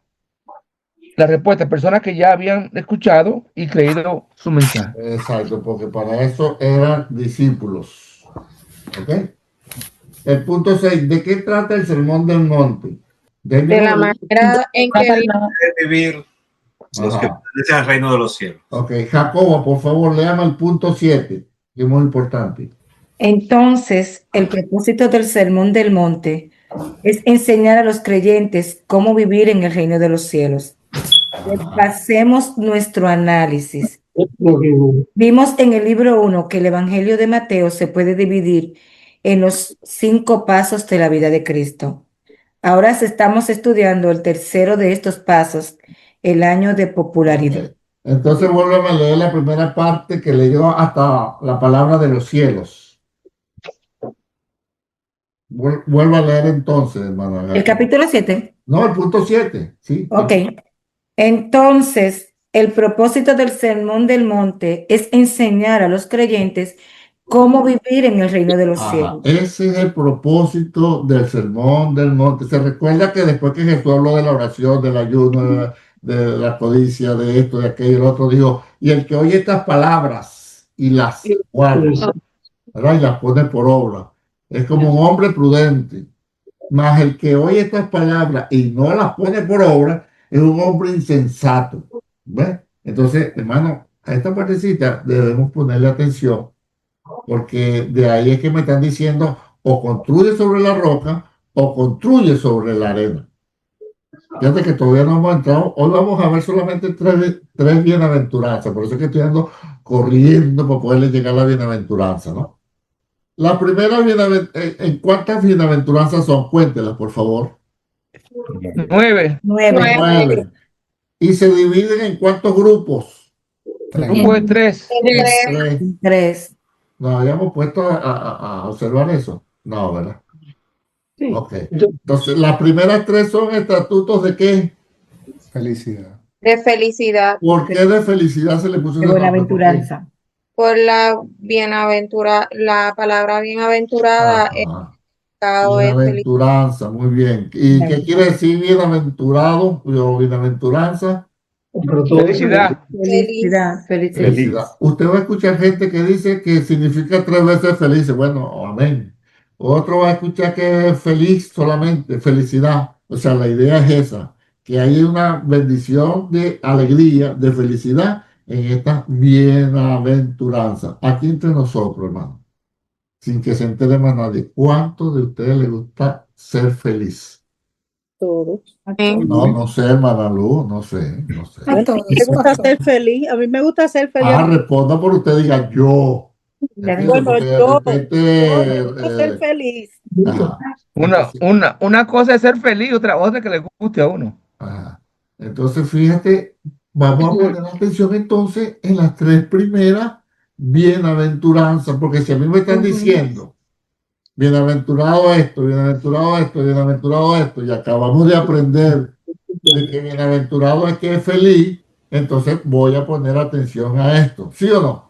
la respuesta, personas que ya habían escuchado y creído su mensaje. Exacto, porque para eso eran discípulos. ¿Ok? El punto 6, ¿de qué trata el Sermón del Monte? De la manera en que de vivir los que pertenecen al reino de los cielos. Ok, Jacobo, por favor, léame el punto 7, que es muy importante. Entonces, el propósito del Sermón del Monte es enseñar a los creyentes cómo vivir en el reino de los cielos. Pasemos nuestro análisis. Vimos en el libro 1 que el Evangelio de Mateo se puede dividir en los 5 pasos de la vida de Cristo. Ahora estamos estudiando el tercero de estos pasos, el año de popularidad. Entonces vuelve a leer la primera parte que leyó hasta la palabra de los cielos. Vuelvo a leer entonces, hermano. El capítulo 7. No, el punto 7, sí. Ok. Entonces, el propósito del Sermón del Monte es enseñar a los creyentes cómo vivir en el reino de los cielos. Ese es el propósito del Sermón del Monte. Se recuerda que después que Jesús habló de la oración, del ayuno, de la codicia, de esto, de aquello, el otro dijo, y el que oye estas palabras y las guarda, ¿verdad? Y las pone por obra, es como un hombre prudente. Mas el que oye estas palabras y no las pone por obra es un hombre insensato. ¿Ves? Entonces, hermano, a esta partecita debemos ponerle atención, porque de ahí es que me están diciendo o construye sobre la roca o construye sobre la arena. Fíjate que todavía no hemos entrado. Hoy vamos a ver solamente tres bienaventuranzas. Por eso es que estoy andando corriendo para poderle llegar a la bienaventuranza, ¿no? La primera ¿en cuántas bienaventuranzas son? Cuéntelas, por favor. 9. 9. ¿Y se dividen en cuántos grupos? Grupo de 3. 3. ¿Nos habíamos puesto a observar eso? No, ¿verdad? Sí. Ok. Entonces, las primeras 3 son estatutos de ¿qué? Felicidad. De felicidad. ¿Por qué de felicidad se le puso De ese nombre? bienaventuranza. Por la palabra bienaventurada es bienaventuranza, muy bien. ¿Y qué quiere decir bienaventurado o bienaventuranza? Felicidad. Felicidad. Usted va a escuchar gente que dice que significa 3 veces feliz. Bueno, amén. Otro va a escuchar que es feliz solamente, felicidad. O sea, la idea es esa, que hay una bendición de alegría, de felicidad en esta bienaventuranza. Aquí entre nosotros, hermano, sin que se entere más nadie, ¿cuánto de ustedes les gusta ser feliz? Todos. No sé, hermana Luz, no sé. A todos. Me gusta ser feliz. A mí me gusta ser feliz. Responda por usted, diga yo. Bueno, yo quiero ser feliz. Una cosa es ser feliz, otra que le guste a uno. Entonces, fíjate, vamos a poner atención entonces en las 3 primeras bienaventuranzas, porque si a mí me están diciendo bienaventurado esto, bienaventurado esto, bienaventurado esto, y acabamos de aprender de que bienaventurado es que es feliz, entonces voy a poner atención a esto, ¿sí o no?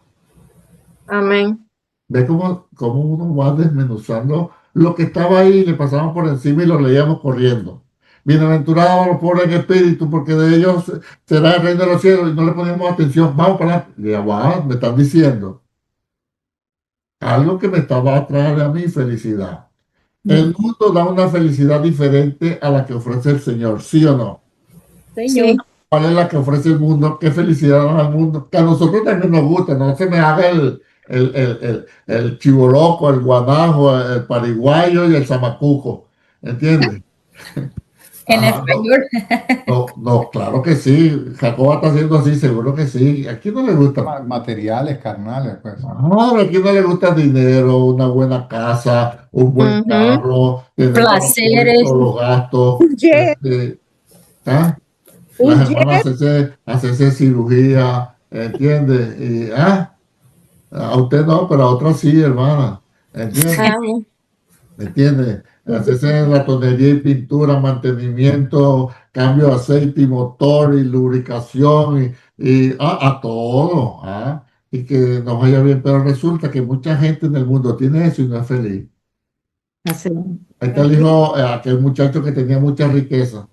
Amén. ¿Ves cómo uno va desmenuzando lo que estaba ahí y le pasamos por encima y lo leíamos corriendo? Bienaventurados los pobres en espíritu, porque de ellos será el reino de los cielos, y no le ponemos atención. Vamos para allá. Me están diciendo algo que me estaba a traer a mí felicidad. El mundo da una felicidad diferente a la que ofrece el Señor, ¿sí o no? Señor. ¿Cuál es la que ofrece el mundo? ¿Qué felicidad da al mundo? Que a nosotros también nos gusta, no se me haga el chivoloco, el guanajo, el pariguayo y el zamacuco, ¿entiendes? En español. No, claro que sí. Jacoba está haciendo así, seguro que sí. ¿A quién no le gusta? Materiales, carnales, pues. No, ¿a quién no le gusta dinero, una buena casa, un buen carro, tener placeres, los gastos? Las hermanas hacerse cirugía, ¿entiendes? Y, a usted no, pero a otras sí, hermana. ¿Entiendes? Hacerse ratonería y pintura, mantenimiento, cambio de aceite y motor y lubricación y a todo. Y que nos vaya bien, pero resulta que mucha gente en el mundo tiene eso y no es feliz. Ahí está el hijo, aquel muchacho que tenía mucha riqueza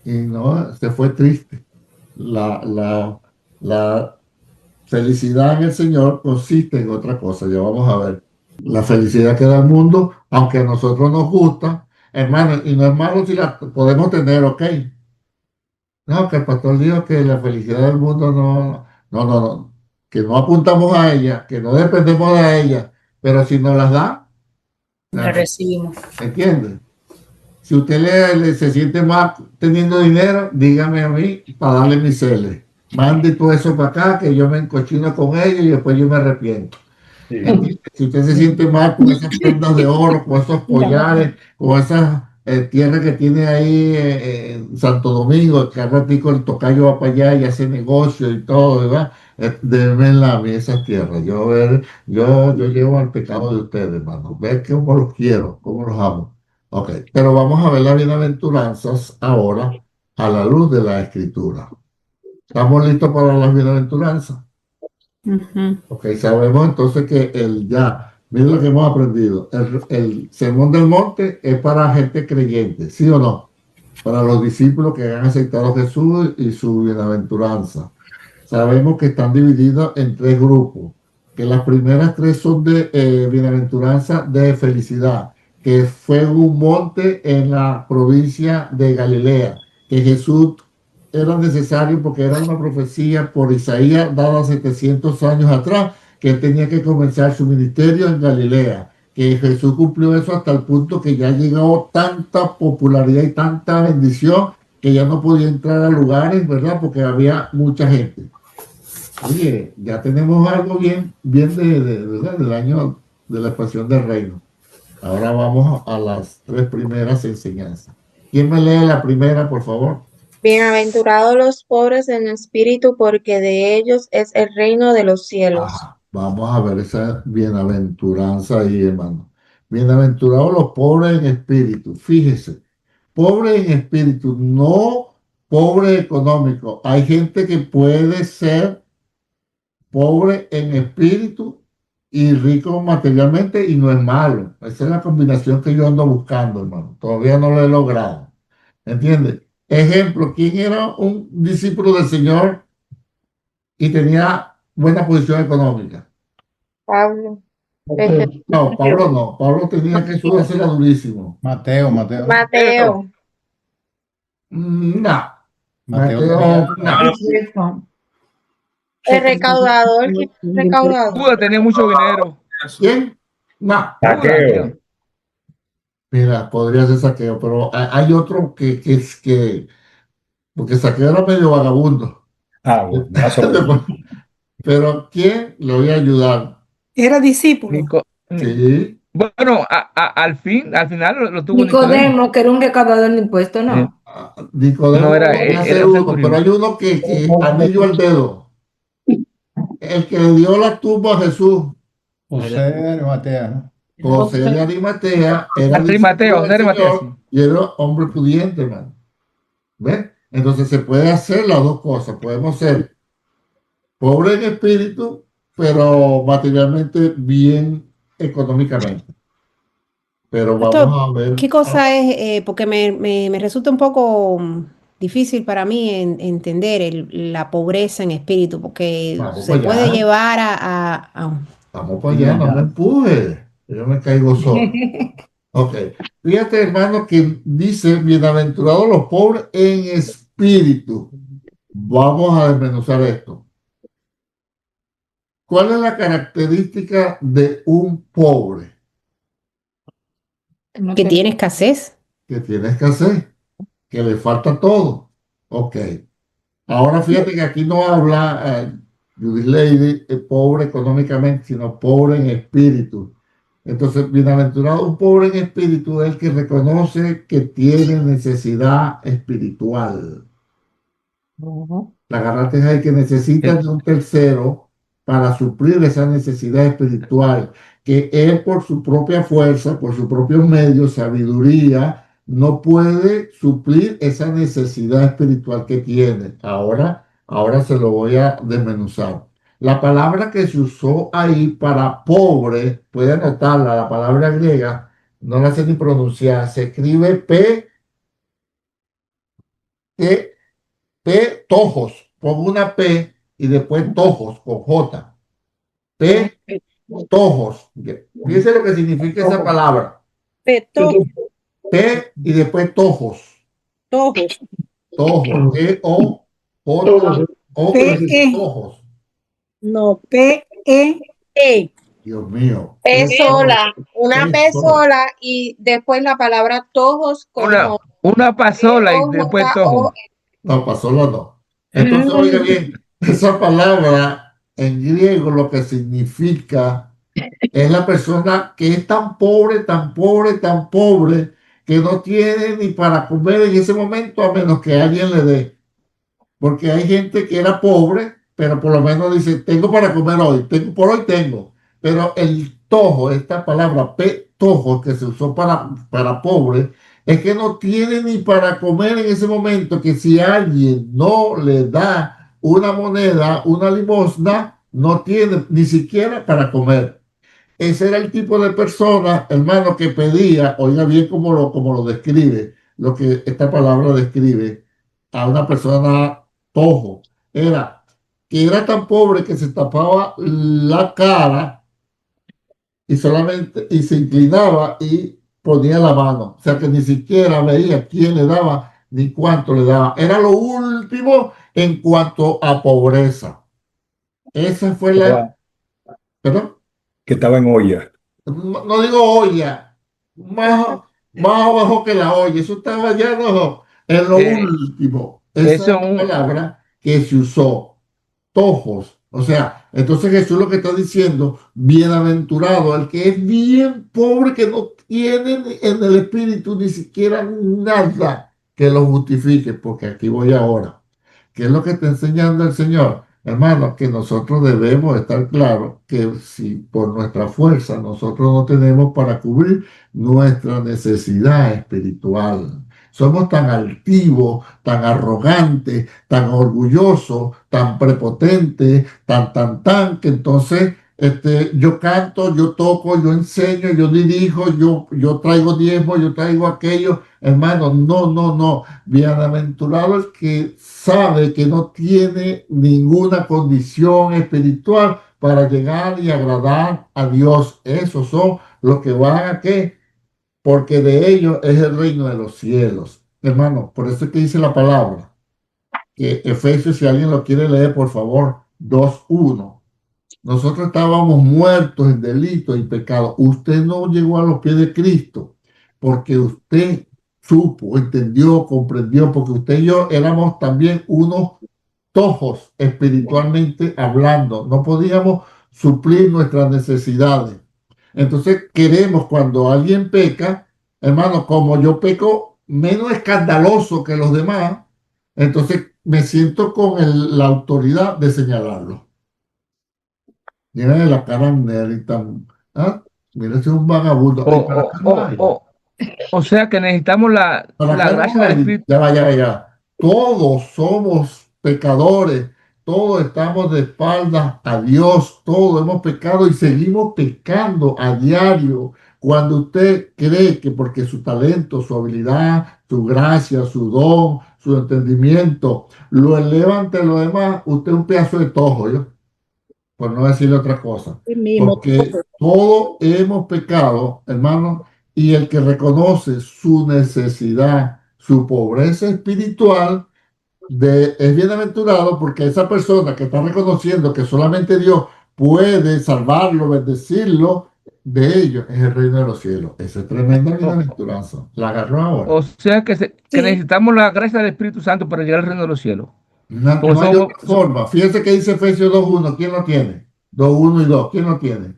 y no, se fue triste. La felicidad en el Señor consiste en otra cosa, ya vamos a ver. La felicidad que da el mundo, aunque a nosotros nos gusta, hermano, y no es malo si la podemos tener, ok. No, que el pastor dijo que la felicidad del mundo no, que no apuntamos a ella, que no dependemos de ella, pero si nos las da, La recibimos. ¿Entiende? Si usted se siente mal teniendo dinero, dígame a mí para darle mi cele. Mande todo eso para acá, que yo me encochino con ellos y después yo me arrepiento. ¿Entiende? Si usted se siente mal con esas prendas de oro, con esos collares, con esas tierras que tiene ahí en Santo Domingo, que al ratico el tocayo va para allá y hace negocio y todo, ¿verdad? Démenla a mí esas tierras. Yo llevo al pecado de ustedes, hermano. Ve cómo los quiero, cómo los amo. Ok, pero vamos a ver las bienaventuranzas ahora a la luz de la Escritura. ¿Estamos listos para las bienaventuranzas? Ok, sabemos entonces que miren lo que hemos aprendido. El sermón del monte es para gente creyente, ¿sí o no? Para los discípulos que han aceptado a Jesús y su bienaventuranza. Sabemos que están divididos en tres grupos, que las primeras tres son de bienaventuranza de felicidad, que fue un monte en la provincia de Galilea, que Jesús era necesario porque era una profecía por Isaías dada 700 años atrás, que él tenía que comenzar su ministerio en Galilea, que Jesús cumplió eso hasta el punto que ya llegó tanta popularidad y tanta bendición que ya no podía entrar a lugares, ¿verdad? Porque había mucha gente. Oye, ya tenemos algo bien ¿verdad? Del año de la expansión del reino. Ahora vamos a las tres primeras enseñanzas. ¿Quién me lee la primera, por favor? Bienaventurados los pobres en espíritu, porque de ellos es el reino de los cielos. Vamos a ver esa bienaventuranza ahí, hermano. Bienaventurados los pobres en espíritu. Fíjese, pobre en espíritu, no pobre económico. Hay gente que puede ser pobre en espíritu y rico materialmente y no es malo. Esa es la combinación que yo ando buscando, hermano. Todavía no lo he logrado. ¿Entiendes? Ejemplo, ¿quién era un discípulo del Señor y tenía buena posición económica? Pablo. No, Pablo no. Pablo tenía que sudársela durísimo. Mateo. Mateo. No. Mateo no. El recaudador. ¿Quién es el recaudador? Judas tenía mucho dinero. ¿Quién? No. Saqueo. Mira, podría ser Saqueo, pero hay otro que porque Saqueo era medio vagabundo. Bueno, más o menos. Pero ¿quién lo voy a ayudar? Era discípulo. Sí. Bueno, al final lo tuvo Nicodemo, que era un recaudador de impuestos, ¿no? Nicodemo No, era uno, pero hay uno que anillo al dedo. El que le dio la tumba a Jesús. José de Arimatea, ¿no? José de Arimatea era Arimatea, discípulo del José de Arimatea, Señor y era hombre pudiente, hermano. ¿Ves? Entonces se puede hacer las dos cosas. Podemos ser pobre en espíritu, pero materialmente bien económicamente. Pero vamos a ver. ¿Qué cosa es? Porque me resulta un poco difícil para mí entender la pobreza en espíritu, porque Vamos se para puede allá. llevar a Vamos para allá, no me empuje. Yo me caigo solo. Ok. Fíjate, hermano, que dice, bienaventurados los pobres en espíritu. Vamos a desmenuzar esto. ¿Cuál es la característica de un pobre? que tiene escasez. Que tiene escasez, que le falta todo. Ok. Ahora fíjate que aquí no habla Judith Lady, pobre económicamente, sino pobre en espíritu. Entonces, bienaventurado un pobre en espíritu es el que reconoce que tiene necesidad espiritual. La agarrate es el que necesita de un tercero para suplir esa necesidad espiritual, que él por su propia fuerza, por sus propios medios, sabiduría, no puede suplir esa necesidad espiritual que tiene. Ahora se lo voy a desmenuzar. La palabra que se usó ahí para pobre, puede anotarla, la palabra griega, no la sé ni pronunciar, se escribe tojos, pongo una P y después tojos con J. Tojos. Fíjense lo que significa esa palabra. P y después tojos. Tojos. Tojos. T-O-J-O. Tojos. No, P-E-E. Dios mío. P sola, una P P sola. sola y después la palabra tojos con Una pasola y después tojo. No, pasola no. Entonces, oiga bien, esa palabra en griego lo que significa es la persona que es tan pobre, tan pobre, tan pobre, que no tiene ni para comer en ese momento a menos que alguien le dé. Porque hay gente que era pobre, pero por lo menos dice, tengo para comer hoy, tengo, por hoy tengo. Pero el tojo, esta palabra tojo que se usó para pobre, es que no tiene ni para comer en ese momento, que si alguien no le da una moneda, una limosna, no tiene ni siquiera para comer. Ese era el tipo de persona, hermano, que pedía, oiga bien como lo describe, lo que esta palabra describe a una persona tojo, era que era tan pobre que se tapaba la cara y solamente y se inclinaba y ponía la mano, o sea que ni siquiera veía quién le daba ni cuánto le daba. Era lo último en cuanto a pobreza. Esa fue la... ¿Perdón? Que estaba en olla. No digo olla, más abajo que la olla, eso estaba ya no, en lo último. Esa es Eso la palabra que se usó, tojos. O sea, entonces Jesús lo que está diciendo, bienaventurado, el que es bien pobre, que no tiene en el espíritu ni siquiera nada que lo justifique, porque aquí voy ahora. ¿Qué es lo que está enseñando el Señor? Hermano, que nosotros debemos estar claros que si por nuestra fuerza nosotros no tenemos para cubrir nuestra necesidad espiritual, somos tan altivos, tan arrogantes, tan orgullosos, tan prepotentes, tan, que entonces yo canto, yo toco, yo enseño, yo dirijo, yo traigo diezmo, yo traigo aquello. Hermano, no. Bienaventurado el que sabe que no tiene ninguna condición espiritual para llegar y agradar a Dios. Esos son los que van a qué, porque de ellos es el reino de los cielos. Hermano, por eso es que dice la palabra, que Efesios, si alguien lo quiere leer, por favor, 2:1. Nosotros estábamos muertos en delitos y pecados. Usted no llegó a los pies de Cristo porque usted supo, entendió, comprendió, porque usted y yo éramos también unos tojos espiritualmente hablando. No podíamos suplir nuestras necesidades. Entonces queremos, cuando alguien peca, hermano, como yo peco menos escandaloso que los demás, entonces me siento con la autoridad de señalarlo. Mira la cara negrita. ¿Ah? Mira, ese es un vagabundo. Ay, para acá no hay. O sea que necesitamos la gracia del Espíritu. Ya. Todos somos pecadores. Todos estamos de espaldas a Dios. Todos hemos pecado y seguimos pecando a diario. Cuando usted cree que porque su talento, su habilidad, su gracia, su don, su entendimiento lo eleva ante los demás, usted es un pedazo de tojo, ¿yo? Por no decirle otra cosa. Porque todos hemos pecado, hermano, y el que reconoce su necesidad, su pobreza espiritual, es bienaventurado, porque esa persona que está reconociendo que solamente Dios puede salvarlo, bendecirlo, de ellos es el reino de los cielos. Esa es tremenda bienaventuranza. La agarró ahora. O sea que necesitamos la gracia del Espíritu Santo para llegar al reino de los cielos. No hay otra forma. Fíjense que dice Efesios 2:1. ¿Quién lo tiene? 2:1 y 2. ¿Quién lo tiene?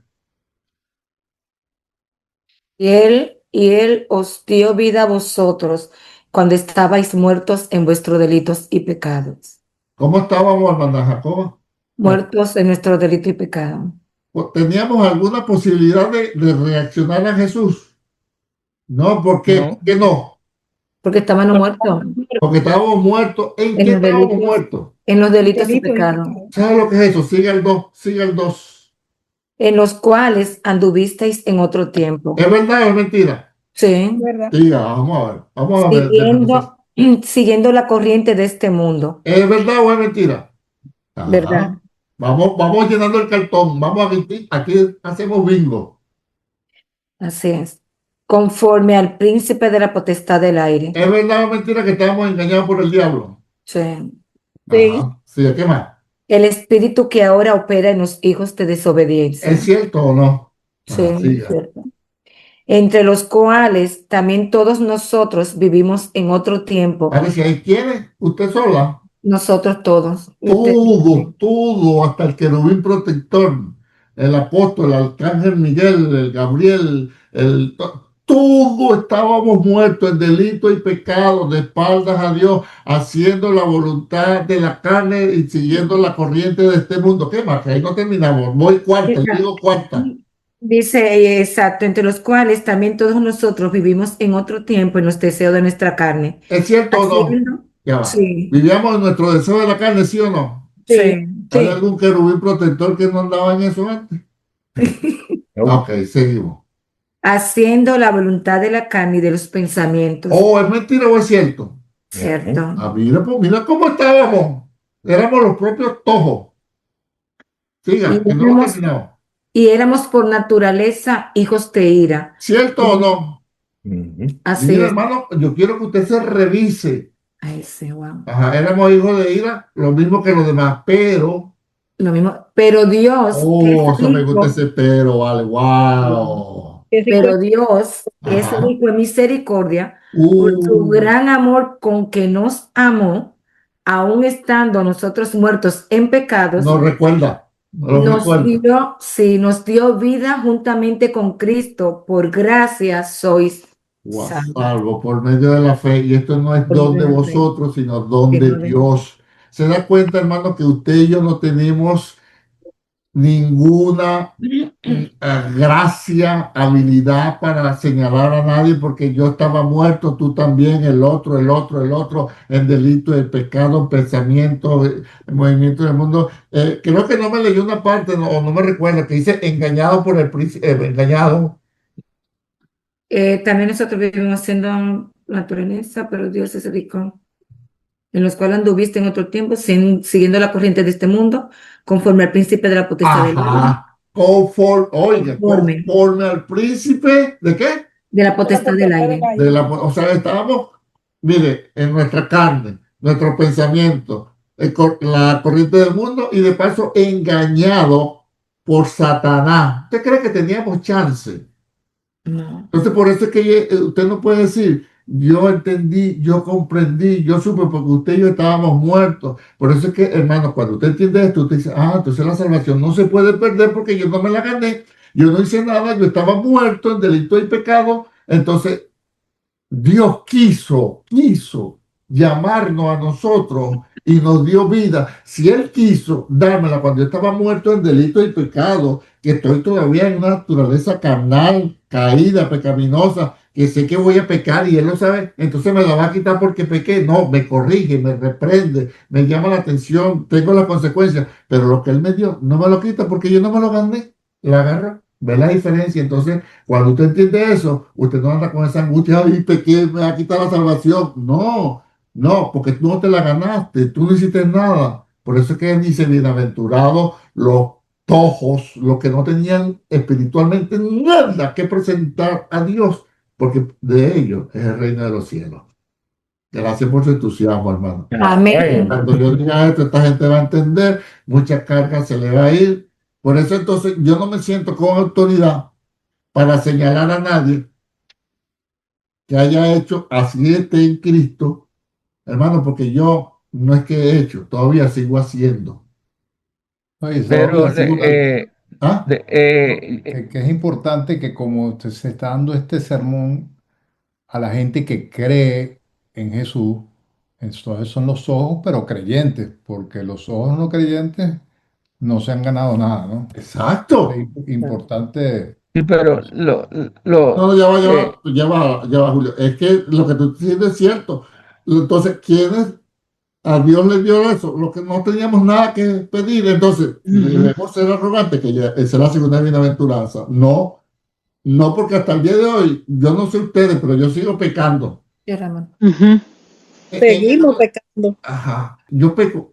Y él os dio vida a vosotros cuando estabais muertos en vuestros delitos y pecados. ¿Cómo estábamos, hermana Jacoba? Muertos en nuestro delito y pecado. ¿Teníamos alguna posibilidad de reaccionar a Jesús? No, ¿por qué? ¿Por qué no? Porque estábamos muertos. Porque estábamos muertos. ¿En qué estábamos muertos? En los delitos y pecados. ¿Sabes lo que es eso? Sigue el 2. En los cuales anduvisteis en otro tiempo. ¿Es verdad o es mentira? Sí. Diga, vamos a ver. Siguiendo la corriente de este mundo. ¿Es verdad o es mentira? ¿Verdad? Vamos llenando el cartón. Vamos aquí hacemos bingo. Así es. Conforme al príncipe de la potestad del aire. ¿Es verdad o mentira que estamos engañados por el diablo? Sí. Sí, ¿qué más? el espíritu que ahora opera en los hijos de desobediencia. ¿Es cierto o no? Sí, Ajá, siga. cierto. Entre los cuales también todos nosotros vivimos en otro tiempo. A ver si ahí quiere, usted sola. Nosotros todos. Todo, hasta el querubín protector, el apóstol, el arcángel Miguel, el Gabriel, todo estábamos muertos en delito y pecado, de espaldas a Dios, haciendo la voluntad de la carne y siguiendo la corriente de este mundo. ¿Qué más? Que ahí no terminamos. Voy cuarta, digo cuarta. Dice, exacto, entre los cuales también todos nosotros vivimos en otro tiempo en los deseos de nuestra carne. ¿Es cierto o no? Ya va. Sí. ¿Vivíamos en nuestro deseo de la carne, sí o no? Sí. ¿Hay algún querubín protector que no andaba en eso antes? Ok, seguimos. Haciendo la voluntad de la carne y de los pensamientos. ¿Es mentira o es cierto? Cierto. Mira, pues, mira cómo estábamos. Éramos los propios tojos. Siga, que no lo terminamos. Y éramos por naturaleza hijos de ira. ¿Cierto o no? Así Mira, es. hermano, yo quiero que usted se revise. Ay, sí, wow. Ajá, éramos hijos de ira, lo mismo que los demás, pero... Lo mismo, pero Dios, eso me gusta ese pero, vale, wow. pero Dios, que es rico en misericordia, por su gran amor con que nos amó, aun estando nosotros muertos en pecados, No recuerda. No lo recuerda. nos dio vida juntamente con Cristo, por gracia sois Salvo por medio de la fe, y esto no es don de vosotros, sino don de Dios. ¿Se da cuenta, hermano, que usted y yo no tenemos ninguna gracia, habilidad para señalar a nadie, porque yo estaba muerto, tú también, el otro, en delito, el pecado, pensamiento, el movimiento del mundo? Creo que no me leyó una parte, no me recuerdo, que dice engañado por el príncipe, engañado. También nosotros vivimos siendo naturaleza, pero Dios es rico, en los cuales anduviste en otro tiempo, siguiendo la corriente de este mundo, conforme al príncipe de la potestad del aire. Conforme al príncipe, ¿de qué? De la potestad del aire. O sea, estábamos, mire, en nuestra carne, nuestro pensamiento, la corriente del mundo, y de paso engañado por Satanás. ¿Usted cree que teníamos chance? No. Entonces, por eso es que usted no puede decir, yo entendí, yo comprendí, yo supe, porque usted y yo estábamos muertos. Por eso es que, hermano, cuando usted entiende esto, usted dice, entonces la salvación no se puede perder porque yo no me la gané, yo no hice nada, yo estaba muerto en delito y pecado. Entonces, Dios quiso llamarnos a nosotros y nos dio vida. Si Él quiso dármela cuando yo estaba muerto en delito y pecado, que estoy todavía en una naturaleza carnal, caída, pecaminosa, que sé que voy a pecar y Él lo sabe, entonces me la va a quitar porque pequé. No, me corrige, me reprende, me llama la atención, tengo las consecuencias, pero lo que Él me dio no me lo quita porque yo no me lo gané, lo agarra. ¿Ve la diferencia? Entonces, cuando usted entiende eso, usted no anda con esa angustia, ay, pequé, me va a quitar la salvación. No, porque tú no te la ganaste, tú no hiciste nada. Por eso es que Él dice, bienaventurados los tojos, los que no tenían espiritualmente nada que presentar a Dios, porque de ellos es el reino de los cielos. Gracias por su entusiasmo, hermano. Amén. Cuando yo diga esto, esta gente va a entender, mucha carga se le va a ir. Por eso entonces yo no me siento con autoridad para señalar a nadie que haya hecho así esté en Cristo, hermano, porque yo no es que he hecho, todavía sigo haciendo. Oye, Pero que es importante que como se está dando este sermón a la gente que cree en Jesús, entonces son los ojos, pero creyentes, porque los ojos no creyentes no se han ganado nada, ¿no? Exacto. Es importante. Sí, pero No, ya va, Julio. Es que lo que tú dices es cierto. Entonces, ¿quiénes a Dios le dio eso? Los que no teníamos nada que pedir. Entonces, debemos ser arrogantes, que esa es la segunda bienaventuranza. No, porque hasta el día de hoy, yo no sé ustedes, pero yo sigo pecando. Sí, Ramón. Seguimos pecando. Ajá. Yo peco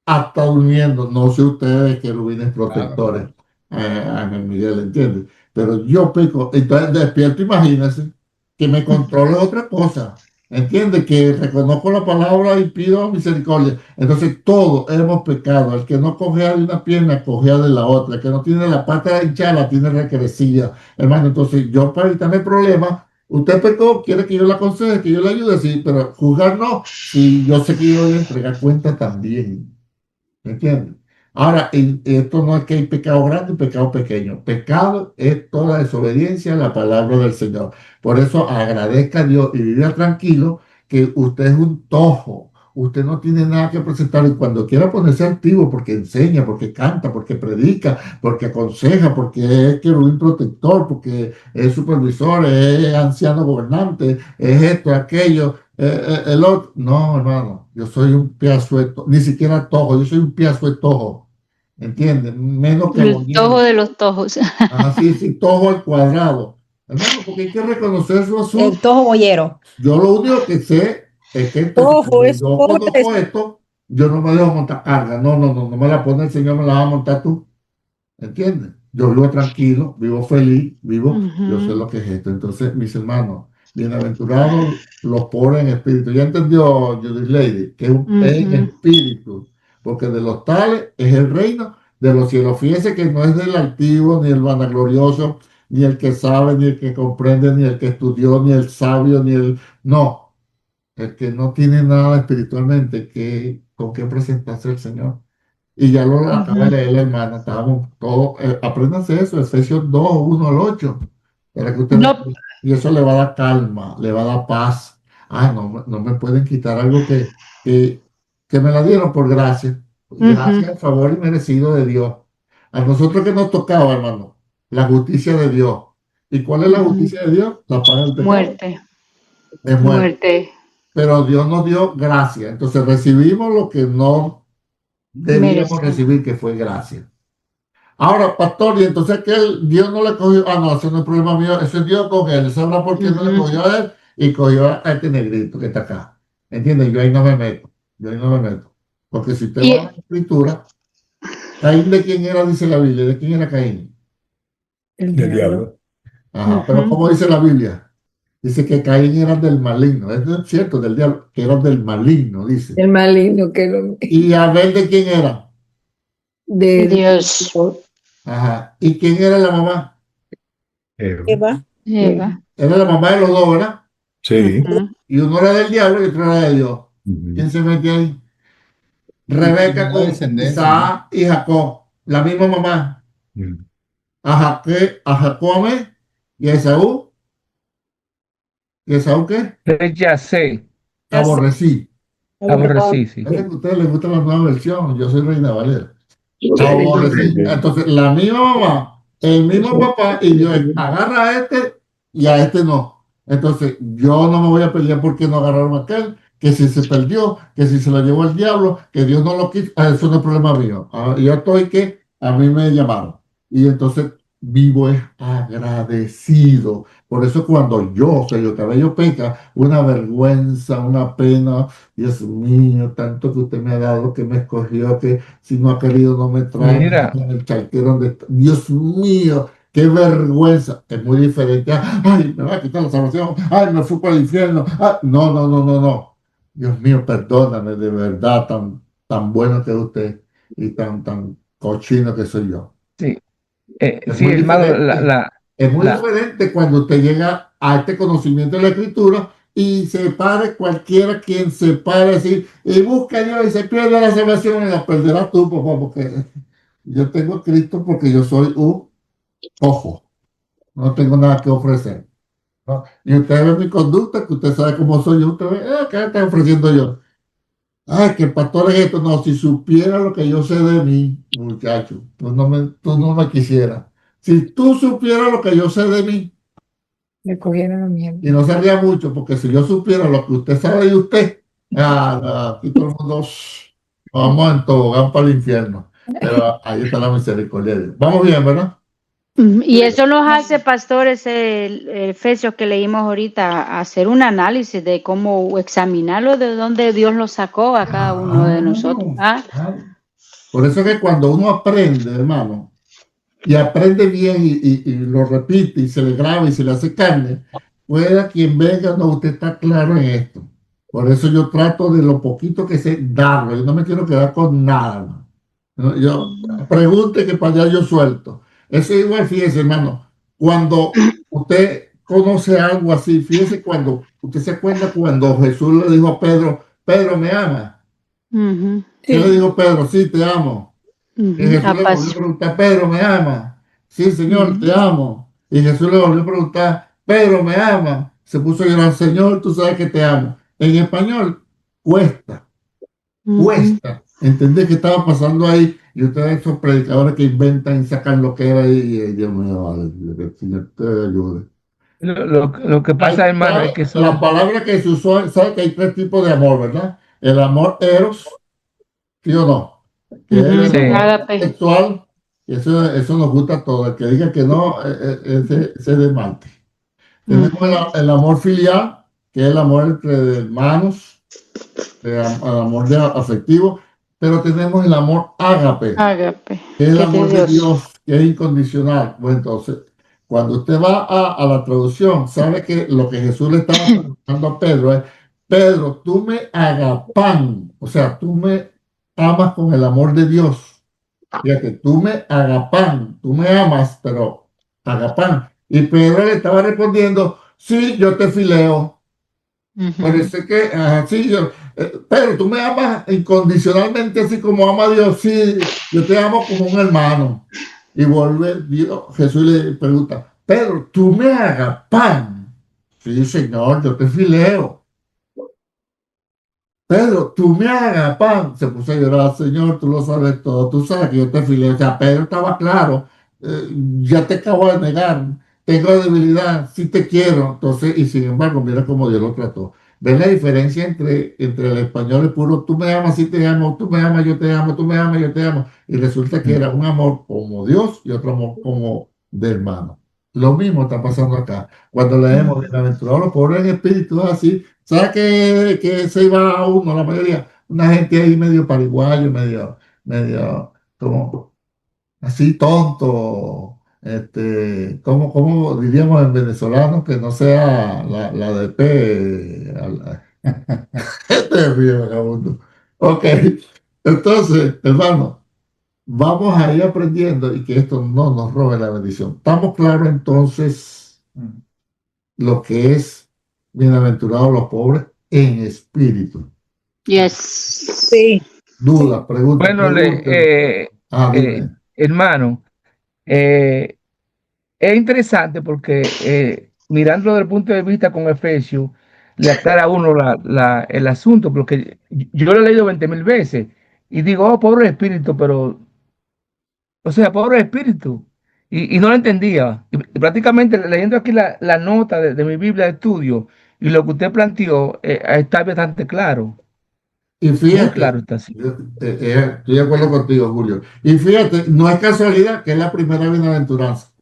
hasta durmiendo. No sé ustedes, querubines protectores. Ángel Miguel, ¿entiendes? Pero yo peco. Entonces despierto, imagínense, que me controle otra cosa. Entiende que reconozco la palabra y pido misericordia. Entonces todos hemos pecado. El que no cojea de una pierna, cojea de la otra. El que no tiene la pata hinchada, la tiene recrecida. Hermano, entonces yo para evitarme problemas, usted pecó, quiere que yo le aconseje, que yo le ayude, sí, pero juzgar no. Y yo sé que yo voy a entregar cuenta también. ¿Me entiendes? Ahora, esto no es que hay pecado grande y pecado pequeño. Pecado es toda desobediencia a la palabra del Señor. Por eso agradezca a Dios y viva tranquilo que usted es un tojo. Usted no tiene nada que presentar y cuando quiera ponerse activo porque enseña, porque canta, porque predica, porque aconseja, porque es querubín protector, porque es supervisor, es anciano gobernante, es esto, aquello, el otro. No, hermano, yo soy un pedazo de tojo, ni siquiera tojo, yo soy un pedazo de tojo. ¿Entiendes? Menos que El tojo de los tojos. Así, sí, tojo al cuadrado. Hermano, porque hay que reconocer su asunto. El tojo boyero. Yo lo único que sé es que Tojo es yo conozco esto, yo no me dejo montar carga. No me la pone el Señor, me la va a montar tú. ¿Entiendes? Yo vivo tranquilo, vivo feliz, yo sé lo que es esto. Entonces, mis hermanos, bienaventurados los pobres en espíritu. Ya entendió Judith Lady, que es en espíritu, porque de los tales es el reino de los cielos. Fíjense que no es del altivo, ni el vanaglorioso, ni el que sabe, ni el que comprende, ni el que estudió, ni el sabio, ni el... No, el que no tiene nada espiritualmente con qué presentarse al Señor. Y ya lo acaba de leer la hermana, estábamos todos, apréndanse eso, Efesios 2, 1 al 8, para que ustedes, y eso le va a dar calma, le va a dar paz. No me pueden quitar algo que me la dieron por gracia, gracias, favor y merecido de Dios. A nosotros que nos tocaba, hermano, la justicia de Dios. ¿Y cuál es la justicia de Dios? La paga del pecado. Muerte. Es muerte. Pero Dios nos dio gracia, entonces recibimos lo que no debíamos recibir, que fue gracia. Ahora, pastor, y entonces que Dios no le cogió, no, ese no es problema mío, eso es Dios con él, sabrá por qué no le cogió a él y cogió a este negrito que está acá. ¿Entiendes? Yo ahí no me meto, porque si usted va a la escritura, Caín de quién era, dice la Biblia, ¿de quién era Caín? Del diablo. Ajá, pero ¿cómo dice la Biblia? Dice que Caín era del maligno, es cierto, del diablo, que era del maligno, dice. El maligno que lo... ¿Y Abel de quién era? De Dios. Ajá. ¿Y quién era la mamá? Eva. Era la mamá de los dos, ¿verdad? Sí. Y uno era del diablo y otro era de Dios. ¿Quién se mete ahí? Rebeca con Isaac y Jacob, la misma mamá. A Jacob y a Esaú. ¿Y Esaú qué? Rechacé. Aborrecí. Aborrecí, sí. Es que a ustedes les gusta la nueva versión. Yo soy Reina Valera. Aborrecí. Entonces, la misma mamá, el mismo papá, y Dios agarra a este y a este no. Entonces, yo no me voy a pelear porque no agarraron a aquel, que si se perdió, que si se lo llevó el diablo, que Dios no lo quiso. Eso no es problema mío. Yo estoy que a mí me llamaron. Y entonces, vivo es agradecido. Por eso cuando yo, Sergio Cabello, peca, una vergüenza, una pena, Dios mío, tanto que usted me ha dado, que me escogió, que si no ha querido no me trae, Mira. en el charquero donde está. Dios mío, qué vergüenza. Es muy diferente. Ay, me va a quitar la salvación. Ay, me fui para el infierno. Ay, no. Dios mío, perdóname, de verdad, tan bueno que es usted y tan cochino que soy yo. Sí. Es Sí, muy hermano, diferente. Es muy diferente cuando usted llega a este conocimiento de la Escritura y se pare cualquiera quien se pare así y busca a Dios y se pierde la salvación y la perderás tú, papá, porque yo tengo a Cristo porque yo soy un ojo. No tengo nada que ofrecer, ¿no? Y usted ve mi conducta, que usted sabe cómo soy yo, usted ve, ¿qué me está ofreciendo yo? Ay, que el pastor es esto. No, si supiera lo que yo sé de mí, muchacho, tú no me quisieras. Si tú supieras lo que yo sé de mí, me cogieron la mierda. y no sería mucho, porque si yo supiera lo que usted sabe de usted, aquí todo el mundo vamos en tobogán para el infierno. Pero ahí está la misericordia de Dios. Vamos bien, ¿verdad? Y eso nos hace, pastores, el Efesios que leímos ahorita, a hacer un análisis de cómo examinarlo, de dónde Dios lo sacó a cada uno de nosotros. Por eso es que cuando uno aprende, hermano, y aprende bien y lo repite y se le graba y se le hace carne, pueda quien venga, no, usted está claro en esto. Por eso yo trato de lo poquito que sé darlo. Yo no me quiero quedar con nada. ¿No? Yo pregunte que para allá yo suelto. Eso es igual, fíjese, hermano. Cuando usted conoce algo así, fíjese cuando usted se acuerda cuando Jesús le dijo a Pedro, Pedro, ¿me ama? ¿Qué le dijo Pedro? Sí, te amo. Y Jesús le volvió a preguntar, Pedro, ¿me ama? Sí, Señor, te amo. Y Jesús le volvió a preguntar, Pedro, ¿me ama? Se puso a llorar, Señor, tú sabes que te amo. En español, cuesta entender qué estaba pasando ahí. Y ustedes, esos predicadores que inventan y sacan lo que era ahí, y Dios mío, vale, que el Señor te ayude. Lo que pasa, hermano, es que La palabra que se usó, sabe que hay 3 tipos de amor, ¿verdad? El amor eros, ¿sí o no? Que es el amor sexual, y eso nos gusta a todos. El que diga que no, ese de Marte. Tenemos el amor filial, que es el amor entre hermanos, el amor afectivo, pero tenemos el amor ágape, que es el amor de Dios, que es incondicional. Bueno, entonces, cuando usted va a la traducción, sabe que lo que Jesús le estaba preguntando a Pedro es, Pedro, tú me agapan, o sea, tú me amas con el amor de Dios. Fíjate, tú me agapan, tú me amas, pero agapan. Y Pedro le estaba respondiendo, sí, yo te fileo. Parece que, sí, pero tú me amas incondicionalmente, así como ama a Dios. Sí, yo te amo como un hermano. Y vuelve, Jesús le pregunta, Pedro, tú me agapan. Sí, Señor, yo te fileo. Pedro, tú me hagas pan. Se puso a llorar, Señor, tú lo sabes todo, tú sabes que yo te filé. O sea, Pedro estaba claro, ya te acabo de negar, tengo debilidad, sí te quiero. Entonces, y sin embargo, mira cómo Dios lo trató. ¿Ves la diferencia entre el español puro, tú me amas, sí te amo, tú me amas, yo te amo, tú me amas, yo te amo? Y resulta que era un amor como Dios y otro amor como de hermano. Lo mismo está pasando acá. Cuando leemos bienaventurados los pobres en espíritu, así, ¿sabes que se iba a uno, la mayoría? Una gente ahí medio pariguayo, medio como así tonto, como diríamos en venezolano, que no sea la de P. Este es bien, vagabundo. Ok, entonces, hermano, vamos a ir aprendiendo y que esto no nos robe la bendición. ¿Estamos claros entonces lo que es bienaventurados los pobres en espíritu? Sí. Dudas, preguntas. Bueno, hermano, es interesante porque mirándolo desde el punto de vista con Efesios, le aclara a uno el asunto, porque yo lo he leído 20,000 veces y digo, oh, pobre espíritu, pero, o sea, pobre espíritu, y no lo entendía. Y prácticamente leyendo aquí la nota de mi Biblia de estudio y lo que usted planteó, está bastante claro. Y fíjate, muy claro está así. Estoy de acuerdo contigo, Julio. Y fíjate, no es casualidad que es la primera bienaventuranza.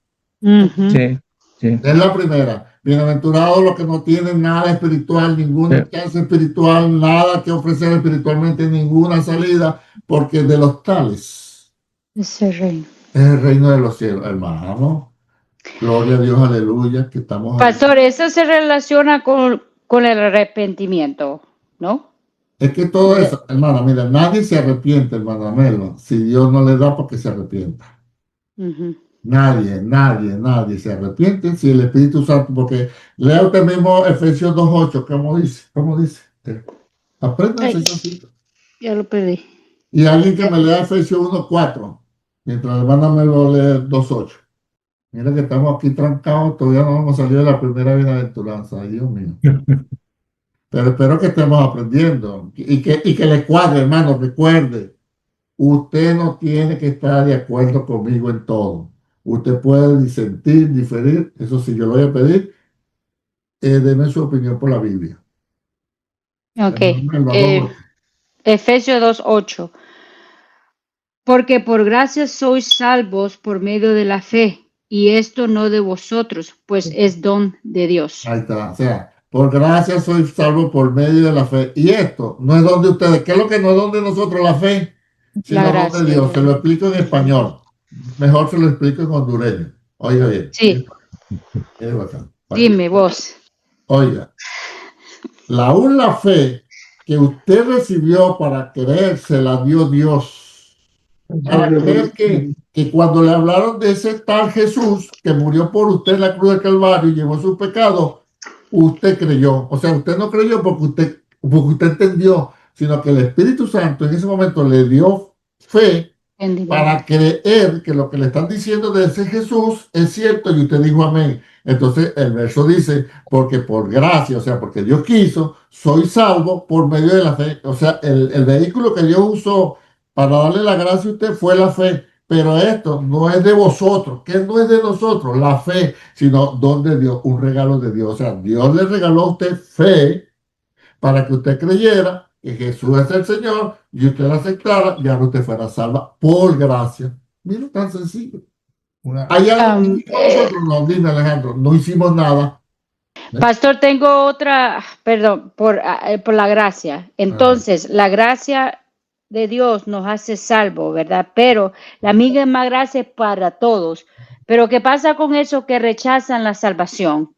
Sí, sí. Es la primera. Bienaventurados los que no tienen nada espiritual, ningún alcance espiritual, nada que ofrecer espiritualmente, ninguna salida, porque de los tales Es el reino. es el reino de los cielos, hermano. Gloria a Dios, aleluya, que estamos Pastor, eso se relaciona con el arrepentimiento, ¿no? Es que todo eso, hermana, mira, nadie se arrepiente, hermana Melba, si Dios no le da porque se arrepienta. Nadie se arrepiente si el Espíritu Santo, porque lea usted mismo Efesios 2:8, ¿cómo dice? Apréndase ese cita. Ya lo pedí. Y alguien que me lea Efesios 1:4, mientras la hermana me lo lee 2:8. Mira que estamos aquí trancados, todavía no hemos salido de la primera bienaventuranza, ay Dios mío. Pero espero que estemos aprendiendo y que le cuadre, hermano, recuerde, usted no tiene que estar de acuerdo conmigo en todo. Usted puede disentir, diferir, eso sí, yo lo voy a pedir, deme su opinión por la Biblia. Ok. Efesios 2:8. Porque por gracia sois salvos por medio de la fe, y esto no de vosotros, pues es don de Dios. Ahí está, o sea, por gracia sois salvos por medio de la fe. Y esto no es don de ustedes. ¿Qué es lo que no es don de nosotros, la fe? Sino don de Dios. Se lo explico en español. Mejor se lo explico en hondureño. Oiga bien. Sí. Dime vos. Oiga, la fe que usted recibió para creer, se la dio Dios. Para creer que cuando le hablaron de ese tal Jesús que murió por usted en la cruz del Calvario y llevó sus pecados, usted creyó. O sea, usted no creyó porque usted entendió, sino que el Espíritu Santo en ese momento le dio fe para creer que lo que le están diciendo de ese Jesús es cierto, y usted dijo amén. Entonces el verso dice, porque por gracia, o sea, porque Dios quiso, soy salvo por medio de la fe. O sea, el vehículo que Dios usó para darle la gracia a usted fue la fe. Pero esto no es de vosotros, que no es de nosotros, la fe, sino don de Dios, un regalo de Dios. O sea, Dios le regaló a usted fe para que usted creyera que Jesús es el Señor y usted la aceptara, ya no usted fuera salva por gracia. Mira, tan sencillo. Hay algo que nosotros no, dime Alejandro, no hicimos nada. Pastor, tengo otra, perdón, por la gracia. Entonces, la gracia de Dios nos hace salvo, ¿verdad? Pero la misma gracia es para todos. Pero ¿qué pasa con esos que rechazan la salvación?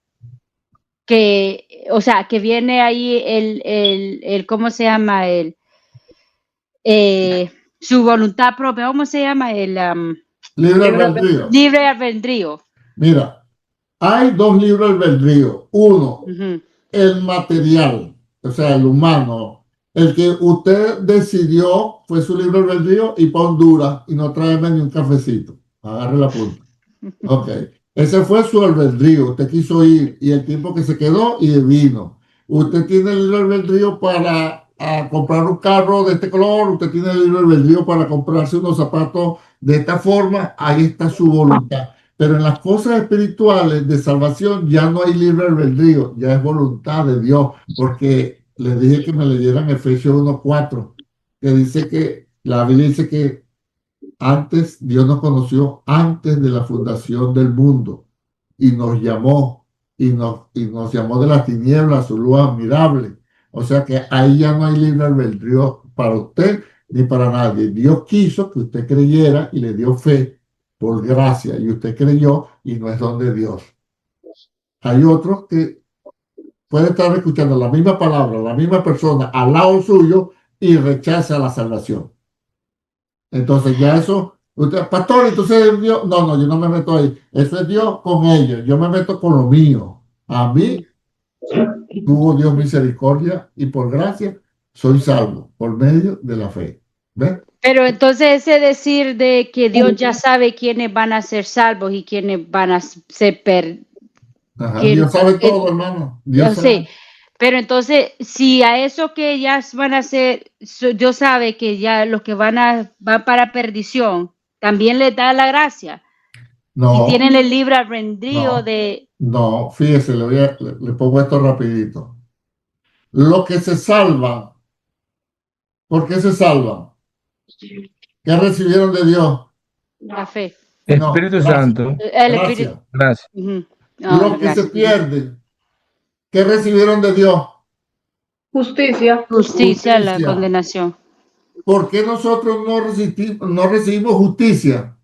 Que, o sea, que viene ahí el ¿cómo se llama? Su voluntad propia, ¿cómo se llama? Libre albedrío. Libre albedrío. Mira, hay dos libres albedrío. Uno, el material, o sea, el humano. El que usted decidió fue su libre albedrío y para Honduras y no traerme ni un cafecito. Agarre la punta. Ok. Ese fue su albedrío. Usted quiso ir y el tiempo que se quedó y vino. Usted tiene el libre albedrío para comprar un carro de este color. Usted tiene el libre albedrío para comprarse unos zapatos de esta forma. Ahí está su voluntad. Pero en las cosas espirituales de salvación ya no hay libre albedrío. Ya es voluntad de Dios. Porque les dije que me leyeran Efesios 1:4, que dice que la Biblia dice que antes Dios nos conoció antes de la fundación del mundo y nos llamó y nos llamó de las tinieblas a su luz admirable. O sea que ahí ya no hay libre albedrío para usted ni para nadie. Dios quiso que usted creyera y le dio fe por gracia y usted creyó y no es don de Dios. Hay otros que puede estar escuchando la misma palabra, la misma persona al lado suyo y rechaza la salvación. Entonces ya eso, usted, pastor, entonces Dios, no, yo no me meto ahí. Eso es Dios con ellos, yo me meto con lo mío. A mí tuvo Dios misericordia y por gracia soy salvo por medio de la fe. ¿Ves? Pero entonces ese decir de que Dios ya sabe quiénes van a ser salvos y quiénes van a ser Dios sabe todo, hermano. Dios sabe. Pero entonces, si a eso que ya van a ser, Dios sabe que ya los que van para perdición, también les da la gracia. No. Si tienen el libre albedrío de... No, fíjese, le pongo esto rapidito. Los que se salvan, ¿por qué se salvan? ¿Qué recibieron de Dios? La fe. Espíritu Santo. El Espíritu. Gracias. Los que se pierden, ¿qué recibieron de Dios? Justicia, la condenación. ¿Por qué nosotros no recibimos justicia?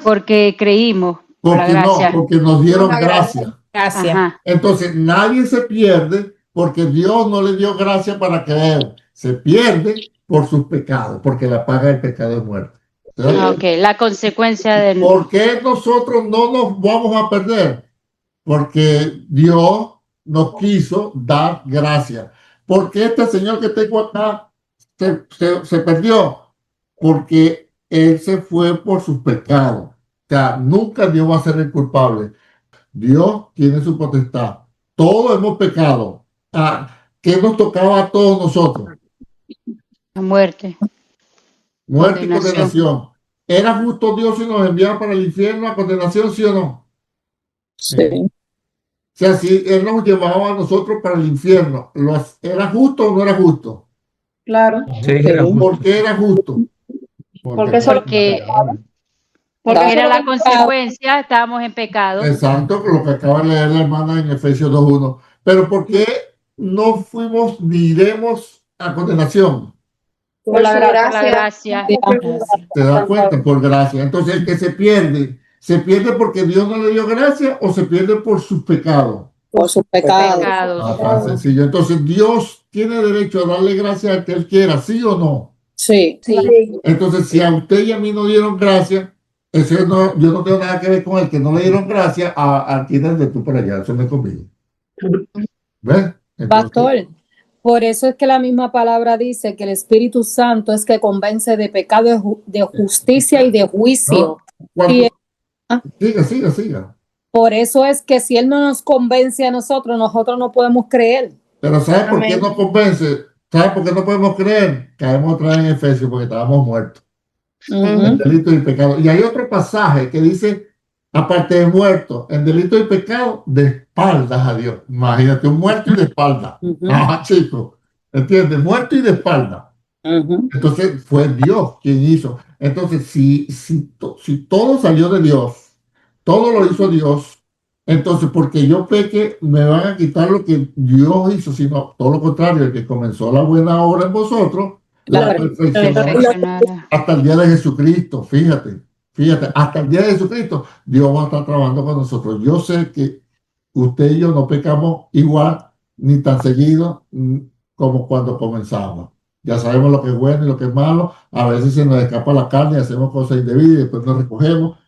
Porque creímos. Porque porque nos dieron gracia. Gracias. Entonces nadie se pierde porque Dios no le dio gracia para creer. Se pierde por sus pecados, porque la paga del pecado es muerte. Ok, la consecuencia del... ¿Por qué nosotros no nos vamos a perder? Porque Dios nos quiso dar gracia. ¿Por qué este señor que tengo acá se perdió? Porque él se fue por sus pecados. O sea, nunca Dios va a ser el culpable. Dios tiene su potestad. Todos hemos pecado. ¿Qué nos tocaba a todos nosotros? La muerte. Muerte y condenación. ¿Era justo Dios si nos enviaba para el infierno a condenación, sí o no? Sí. O sea, si Él nos llevaba a nosotros para el infierno, ¿era justo o no era justo? Claro. Sí, era justo. ¿Por qué era justo? Porque era la consecuencia, estábamos en pecado. Exacto, lo que acaba de leer la hermana en Efesios 2:1. Pero ¿por qué no fuimos ni iremos a condenación? Por la gracia. ¿Te das cuenta? Por gracia. Entonces el que se pierde porque Dios no le dio gracia o se pierde por sus pecados. por sus pecados. Tan sencillo. Entonces, Dios tiene derecho a darle gracias al que Él quiera, ¿sí o no? Sí. Entonces, si a usted y a mí no dieron gracias, eso no, yo no tengo nada que ver con el que no le dieron gracias a ti desde tú para allá. Eso no es conmigo. ¿Ves? Entonces, Pastor, por eso es que la misma palabra dice que el Espíritu Santo es que convence de pecado, de justicia y de juicio. ¿no? ¿Cuánto? Y Siga. por eso es que si Él no nos convence a nosotros, nosotros no podemos creer. Pero ¿sabe por qué Amén. no convence? ¿Sabe por qué no podemos creer? Caemos otra vez en Efesios porque estábamos muertos. En delito y pecado. Y hay otro pasaje que dice, aparte de muerto, en delito y pecado, de espaldas a Dios. Imagínate, un muerto y de espaldas. Chico, ¿entiendes? Muerto y de espaldas. Entonces fue Dios quien hizo. Entonces, si todo salió de Dios, todo lo hizo Dios, entonces porque yo peque me van a quitar lo que Dios hizo, sino todo lo contrario, el que comenzó la buena obra en vosotros, la perfeccionará hasta el día de Jesucristo. Fíjate, hasta el día de Jesucristo, Dios va a estar trabajando con nosotros. Yo sé que usted y yo no pecamos igual ni tan seguido como cuando comenzamos. Ya sabemos lo que es bueno y lo que es malo. A veces se nos escapa la carne y hacemos cosas indebidas y después nos recogemos.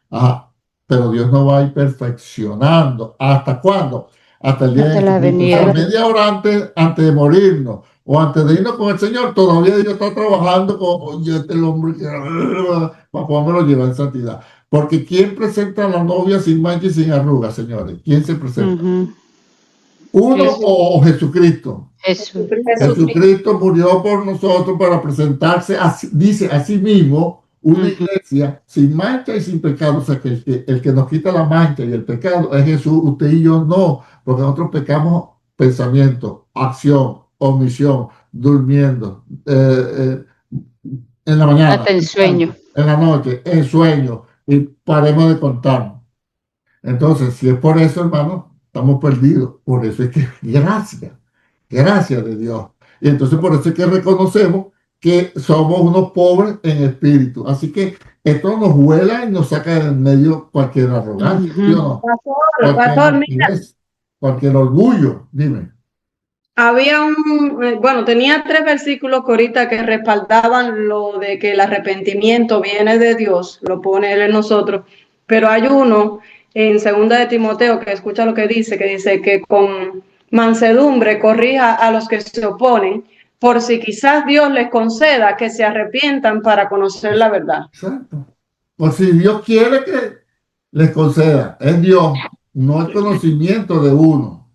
Pero Dios nos va a ir perfeccionando. ¿Hasta cuándo? Hasta el día de la venida. O sea, media hora antes de morirnos o antes de irnos con el Señor, todavía Dios está trabajando con el hombre para poderlo llevar en santidad. Porque ¿quién presenta a la novia sin mancha y sin arrugas, señores? ¿Quién se presenta? ¿Uno o Jesucristo? Jesucristo murió por nosotros para presentarse, dice a sí mismo, una iglesia sin mancha y sin pecado. O sea, que el que nos quita la mancha y el pecado es Jesús. Usted y yo no, porque nosotros pecamos pensamiento, acción, omisión, durmiendo, en la mañana, Hasta en sueño. en la noche, en sueño, y paremos de contar. Entonces, si es por eso, hermano, estamos perdidos. Por eso es que gracias de Dios. Y entonces por eso es que reconocemos que somos unos pobres en espíritu. Así que esto nos vuela y nos saca de en medio cualquier arrogancia, ¿sí o no? Pastor, mira, Cualquier orgullo, dime. había tenía 3 versículos que ahorita que respaldaban lo de que el arrepentimiento viene de Dios, lo pone Él en nosotros, pero hay uno en 2 de Timoteo que escucha lo que dice que con mansedumbre corrija a los que se oponen, por si quizás Dios les conceda que se arrepientan para conocer la verdad. Exacto. Por si Dios quiere que les conceda, es Dios, no el conocimiento de uno.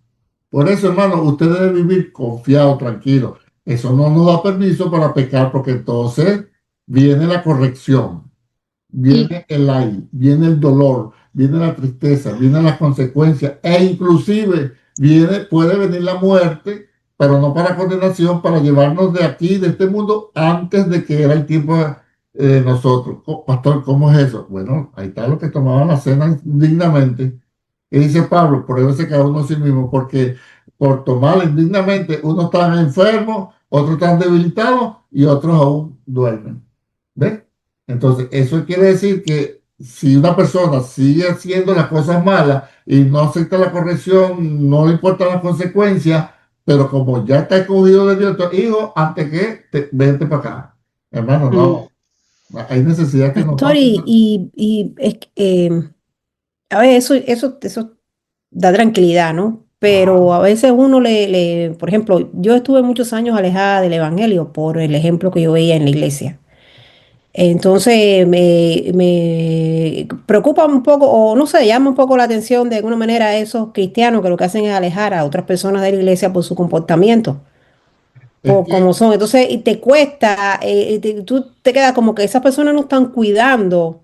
Por eso, hermano, usted debe vivir confiado, tranquilo. Eso no nos da permiso para pecar, porque entonces viene la corrección, viene el ay, viene el dolor, viene la tristeza, viene las consecuencias, e inclusive puede venir la muerte, pero no para condenación, para llevarnos de aquí, de este mundo, antes de que era el tiempo de nosotros. Pastor, ¿cómo es eso? Bueno, ahí está lo que tomaban la cena dignamente. Y dice Pablo, pruébese cada uno a sí mismo, porque por tomarla indignamente, unos están enfermos, otros están debilitados y otros aún duermen. ¿Ves? Entonces, eso quiere decir que si una persona sigue haciendo las cosas malas y no acepta la corrección, no le importan las consecuencias, pero como ya está escogido de Dios, entonces, hijo, antes que vente para acá. Hermano, no. Hay necesidad que Pastor, a ver, eso da tranquilidad, ¿no? Pero a veces uno por ejemplo, yo estuve muchos años alejada del evangelio por el ejemplo que yo veía en la iglesia. Entonces me preocupa un poco, o no sé, llama un poco la atención de alguna manera a esos cristianos que lo que hacen es alejar a otras personas de la iglesia por su comportamiento, por cómo son. Entonces, y te cuesta, tú te quedas como que esas personas no están cuidando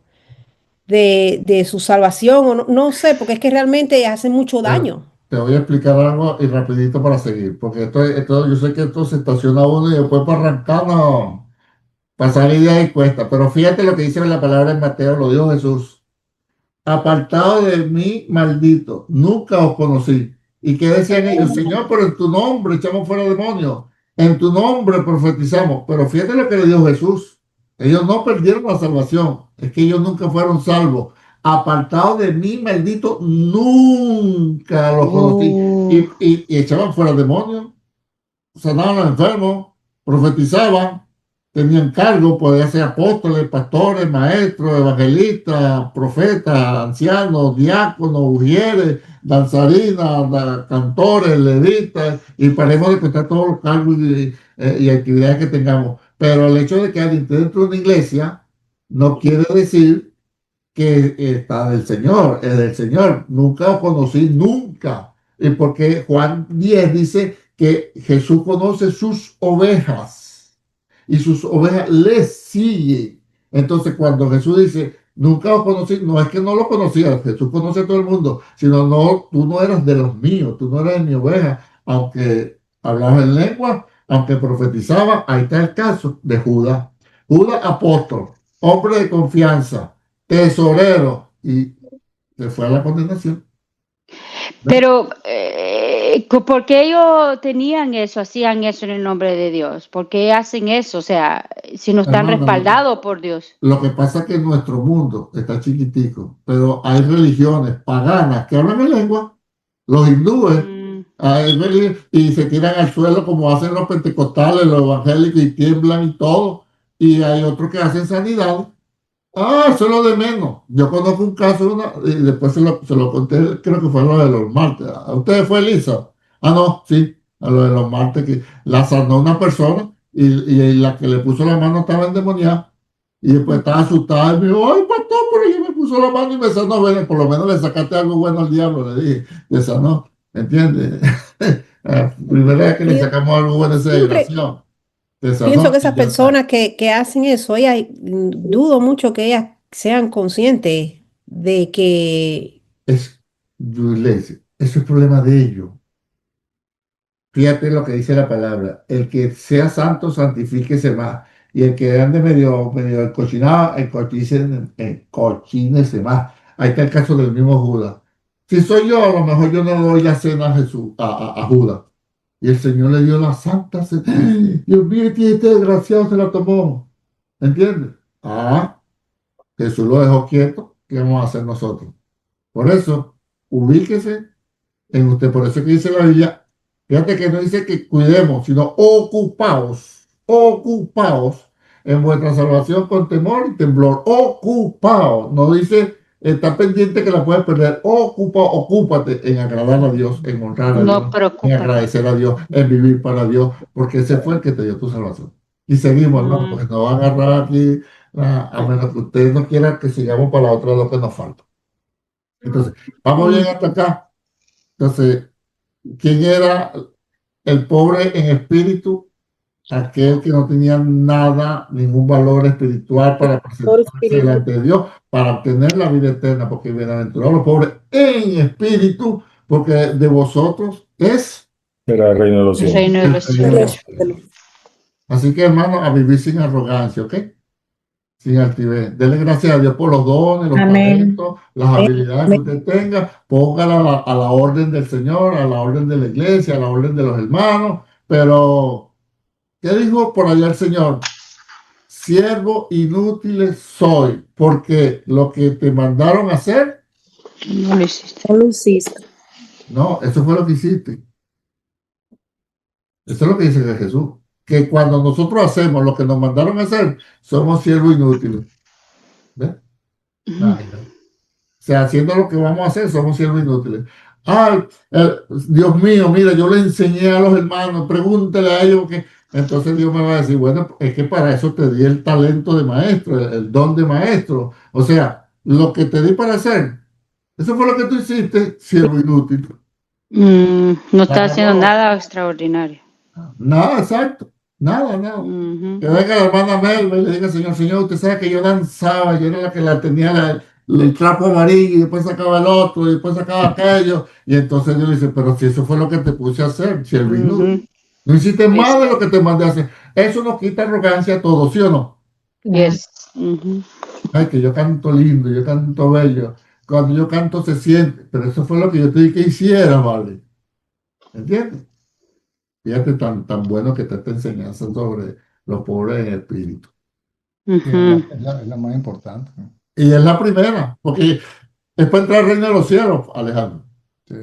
de su salvación, o no sé, porque es que realmente hacen mucho daño. Te voy a explicar algo y rapidito para seguir, porque esto yo sé que esto se estaciona uno y después para arrancar, no. Para salir de ahí cuesta, pero fíjate lo que dice la palabra en Mateo, lo dijo Jesús. Apartado de mí, maldito, nunca os conocí. ¿Y qué decían ellos? Señor, pero en tu nombre echamos fuera demonios, en tu nombre profetizamos. Pero fíjate lo que le dijo Jesús. Ellos no perdieron la salvación, es que ellos nunca fueron salvos. apartado de mí, maldito, nunca los conocí. Y echaban fuera demonios, sanaban a los enfermos, profetizaban, tenían cargo, podían ser apóstoles, pastores, maestros, evangelistas, profetas, ancianos, diáconos, ujieres, danzarinas, cantores, levitas, y paremos de contar todos los cargos y actividades que tengamos. Pero el hecho de que alguien esté dentro de una iglesia no quiere decir que está del Señor, es del Señor. Nunca lo conocí, nunca. Y porque Juan 10 dice que Jesús conoce sus ovejas y sus ovejas le siguen. Entonces, cuando Jesús dice, nunca lo conocí, no es que no lo conocía, Jesús conoce a todo el mundo, sino no, tú no eras de los míos, tú no eras de mi oveja, aunque hablaba en lengua, aunque profetizaba. Ahí está el caso de Judas. Judas, apóstol, hombre de confianza, tesorero, y se fue a la condenación. Pero, ¿por qué ellos tenían eso, hacían eso en el nombre de Dios? ¿Por qué hacen eso? O sea, si no están Hermano, respaldados por Dios. lo que pasa es que nuestro mundo está chiquitico, pero hay religiones paganas que hablan en lengua, los hindúes, y se tiran al suelo como hacen los pentecostales, los evangélicos, y tiemblan y todo. Y hay otros que hacen sanidad. Eso es lo de menos. Yo conozco un caso, y después se lo conté, creo que fue lo de los martes. ¿A ustedes fue Elisa? No, sí, a lo de los martes, que la sanó una persona y la que le puso la mano estaba endemoniada. Y después estaba asustada y me dijo, ay, pastor, pero ella me puso la mano y me sanó. Bueno, por lo menos le sacaste algo bueno al diablo, le dije, le sanó, ¿entiendes? Primera vez que le sacamos algo bueno a esa Siempre desgraciación. Te sanó pienso que y esas ya está. personas que hacen eso, ellas, dudo mucho que ellas sean conscientes de que Iglesia, eso es problema de ellos. Fíjate lo que dice la palabra. El que sea santo, santifíquese más. Y el que ande medio cochinado, cochínese más. Ahí está el caso del mismo Judas. Si soy yo, a lo mejor yo no le doy la cena a Jesús, a Judas. Y el Señor le dio la santa cena. Dios mío, este desgraciado se la tomó. ¿Entiendes? Jesús lo dejó quieto. ¿Qué vamos a hacer nosotros? Por eso, ubíquese en usted. Por eso que dice la Biblia, fíjate que no dice que cuidemos, sino ocupaos en vuestra salvación con temor y temblor. Ocupaos. No dice, está pendiente que la puedes perder. Ocúpate en agradar a Dios, en honrar a No Dios, en preocupa. agradecer a Dios, en vivir para Dios, porque ese fue el que te dio tu salvación. Y seguimos, ¿no? Pues nos van a agarrar aquí, a menos que ustedes no quieran que sigamos para la otra, lo que nos falta. Entonces, vamos bien hasta acá. Entonces, ¿quién era el pobre en espíritu? Aquel que no tenía nada, ningún valor espiritual para presentarse delante de Dios, para obtener la vida eterna, porque bienaventurados los pobres en espíritu, porque de vosotros es Era el reino de los El cielos. reino de los el reino de cielos. los cielos. Así que, hermano, a vivir sin arrogancia, ¿ok? Sin altivez. Dele gracias a Dios por los dones, los Amén. talentos, las habilidades que usted tenga. Póngala a la orden del Señor, a la orden de la iglesia, a la orden de los hermanos. Pero, ¿qué dijo por allá el Señor? Siervo inútil soy, porque lo que te mandaron a hacer, No lo hiciste. No lo hiciste. no, eso fue lo que hiciste. Eso es lo que dice Jesús. Que cuando nosotros hacemos lo que nos mandaron a hacer, somos siervos inútiles. ¿Ves? Ay, no. O sea, haciendo lo que vamos a hacer, somos siervos inútiles. Ay, Dios mío, mira, yo le enseñé a los hermanos, pregúntele a ellos que. Entonces Dios me va a decir, bueno, es que para eso te di el talento de maestro, el don de maestro. O sea, lo que te di para hacer, eso fue lo que tú hiciste, siervo inútil. No está haciendo no. nada extraordinario. Nada, exacto. Nada. Que venga la hermana Melba y le diga, Señor, usted sabe que yo danzaba, yo era la que la tenía el trapo amarillo, y después sacaba el otro, y después sacaba aquello. Y entonces Dios le dice, pero si eso fue lo que te puse a hacer, siervo inútil. No hiciste más de lo que te mandé a hacer. Eso nos quita arrogancia a todos, ¿sí o no? Yes. Ay, que yo canto lindo, yo canto bello. Cuando yo canto se siente, pero eso fue lo que yo te dije que hiciera, ¿vale? ¿Entiendes? Fíjate tan bueno que está esta enseñanza sobre los pobres en espíritu. Es la más importante. Y es la primera, porque es para entrar al reino de los cielos, Alejandro. Sí.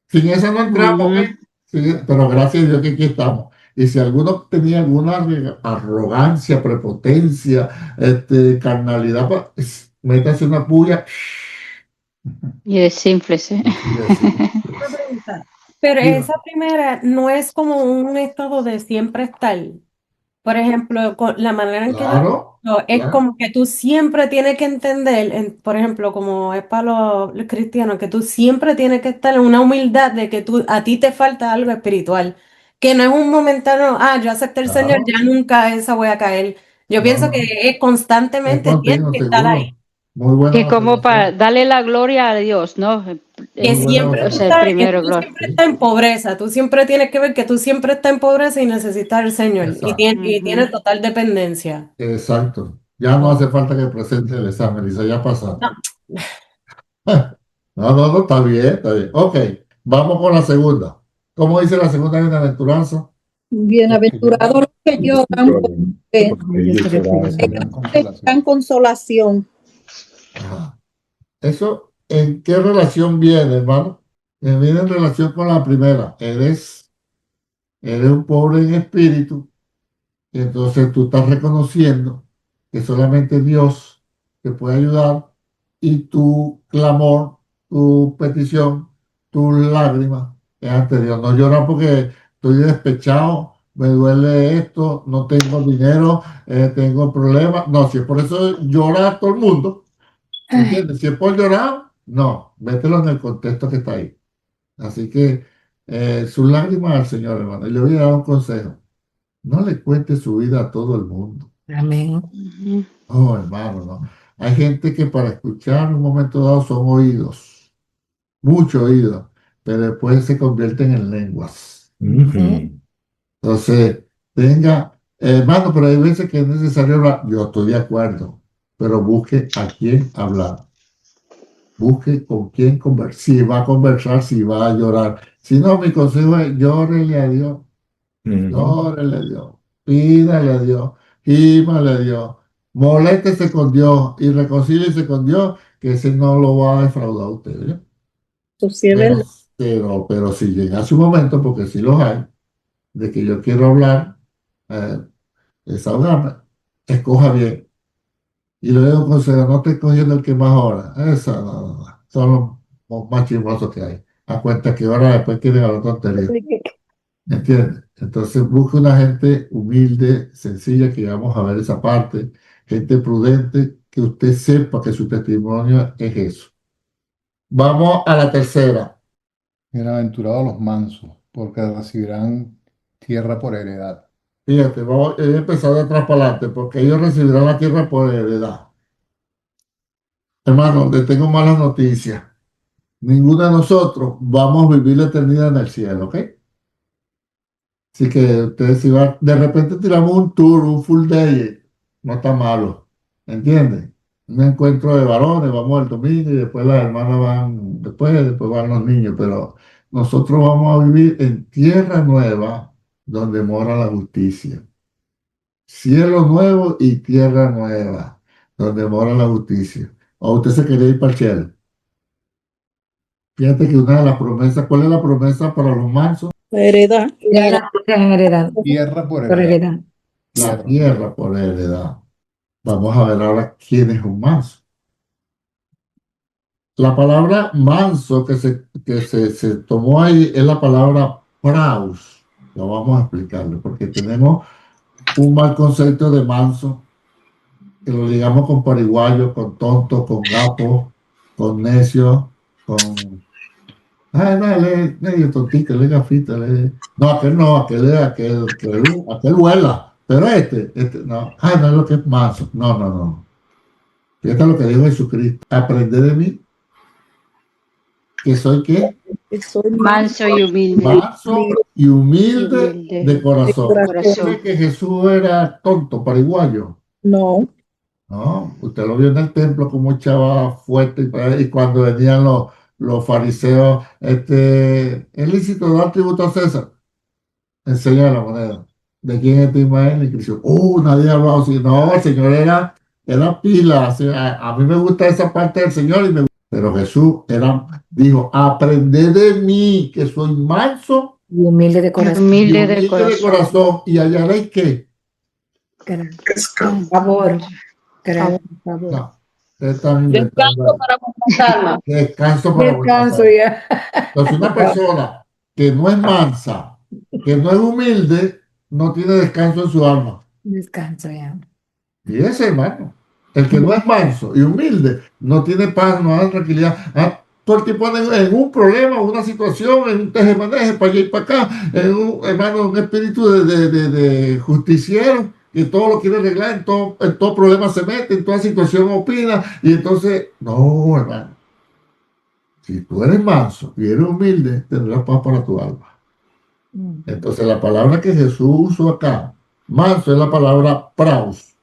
Sin esa no entramos, ¿ok? Sí, pero gracias a Dios que aquí estamos. Y si alguno tenía alguna arrogancia, prepotencia, carnalidad, métase una puya. Y desinflese. Una pregunta. Pero esa primera no es como un estado de siempre estar. Por ejemplo, la manera en que yo Claro, es claro. como que tú siempre tienes que entender, por ejemplo, como es para los cristianos, que tú siempre tienes que estar en una humildad de que a ti te falta algo espiritual, que no es un momentáneo, yo acepté el Señor, Claro. ya nunca esa voy a caer. Yo No, pienso que no, es es constantemente tienes continuo, que estar ahí. seguro. Muy buena Que como para observación. darle la gloria a Dios, ¿no? Muy Que buena siempre O tú sea, el sabes que primero, tú gloria. siempre estás en pobreza, tú siempre tienes que ver que tú siempre estás en pobreza y necesitas al Señor Exacto. y tienes total dependencia. Exacto. Ya no hace falta que presente el examen, Lisa, ya pasó. No. No, no, no, está bien, está bien. Ok, vamos con la segunda. ¿Cómo dice la segunda bienaventuranza? Bienaventurados los que lloran, porque Ellos serán Recibirán consolación. dan consolación. Ajá. ¿Eso en qué relación viene, hermano? Viene en relación con la primera. Eres un pobre en espíritu, y entonces tú estás reconociendo que solamente Dios te puede ayudar y tu clamor, tu petición, tus lágrimas es ante Dios. No llorar porque estoy despechado, me duele esto, no tengo dinero, tengo problemas. No, si es por eso llora a todo el mundo, ¿entiendes? Si es por llorar, no, mételo en el contexto que está ahí. Así que sus lágrimas al Señor, hermano. Y le voy a dar un consejo. No le cuente su vida a todo el mundo. Amén. Oh, hermano, no. Hay gente que para escuchar en un momento dado son oídos, muchos oídos, pero después se convierten en lenguas. Entonces, hermano, pero hay veces que es necesario hablar. Yo estoy de acuerdo, pero busque a quién hablar. Busque con quién conversar. Si va a conversar, si va a llorar. Si no, mi consejo es llórele a Dios. Llórele a Dios. Pídale a Dios. Gímale a Dios. Moléstese con Dios y reconcíliese con Dios, que ese no lo va a defraudar a usted. ¿Ya? Eso sí es verdad. Pero si llega su momento, porque si los hay, de que yo quiero hablar, desahogarme, escoja bien. Y le doy un consejo, no estés cogiendo el que más hora. Esa, no. Son los más chismosos que hay. A cuenta que ahora después quieren hablar tonterías. ¿Entiendes? Entonces busque una gente humilde, sencilla, que vamos a ver esa parte, gente prudente, que usted sepa que su testimonio es eso. Vamos a la tercera. Bienaventurados los mansos, porque recibirán tierra por heredad. Fíjate, voy a empezar de atrás para adelante, porque ellos recibirán la tierra por heredad. Hermano, le tengo malas noticias. Ninguno de nosotros vamos a vivir la eternidad en el cielo, ¿ok? Así que ustedes si van, de repente tiramos un tour, un full day, no está malo, ¿entiendes? Un encuentro de varones, vamos el domingo y después las hermanas van, después van los niños, pero nosotros vamos a vivir en tierra nueva donde mora la justicia. Cielo nuevo y tierra nueva donde mora la justicia. ¿O usted se quería ir para el cielo? Fíjate que una de las promesas, ¿cuál es la promesa para los mansos? Heredad. La heredad. Tierra por Por heredad. heredad. La tierra por heredad. Vamos a ver ahora quién es un manso. La palabra manso se tomó ahí es la palabra praus. Lo vamos a explicarlo porque tenemos un mal concepto de manso que lo ligamos con pariguayo, con tonto, con gato, con necio, con... no, él es medio tontito, él es gafita, no, aquel vuela, pero no, no es lo que es manso, no. Fíjate lo que dijo Jesucristo, aprende de mí, que soy ¿qué? Soy Manso y humilde. Manso y humilde de corazón. de ¿Usted cree que Jesús era tonto, pariguayo? No. No, usted lo vio en el templo como echaba fuerte y cuando venían los fariseos, es lícito dar tributo a César, enseña la moneda. ¿De quién es este Ismael? Y Cristo, nadie ha hablado así. No, el Señor era era pila. O sea, a mí me gusta esa parte del Señor, pero Jesús dijo, aprended de mí, que soy manso y humilde de y corazón. Humilde de humilde de corazón, y hallaréis que. Favor. Favor. No, ustedes están Descanso inventando ahí. para vuestras almas. Descanso para vuestras Descanso almas. ya. Entonces, una persona que no es mansa, que no es humilde, no tiene descanso en su alma. Descanso ya. Y ese, hermano, el que no es manso y humilde, no tiene paz, no da tranquilidad. Todo el tiempo anda en un problema, una situación, en un tejemaneje, para allá y para acá, hermano, un espíritu de justiciero, que todo lo quiere arreglar, en todo problema se mete, en toda situación opina, y entonces, no, hermano. Si tú eres manso y eres humilde, tendrás paz para tu alma. Entonces, la palabra que Jesús usó acá, manso, es la palabra praus,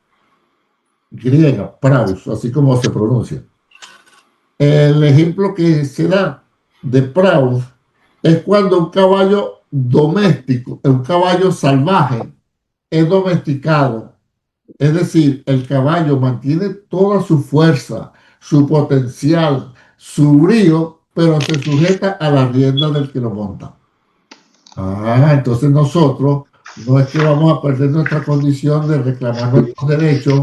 griega, praus, así como se pronuncia. El ejemplo que se da de praus es cuando un caballo doméstico, un caballo salvaje, es domesticado. Es decir, el caballo mantiene toda su fuerza, su potencial, su brío, pero se sujeta a la rienda del que lo monta. Entonces nosotros no es que vamos a perder nuestra condición de reclamar nuestros derechos,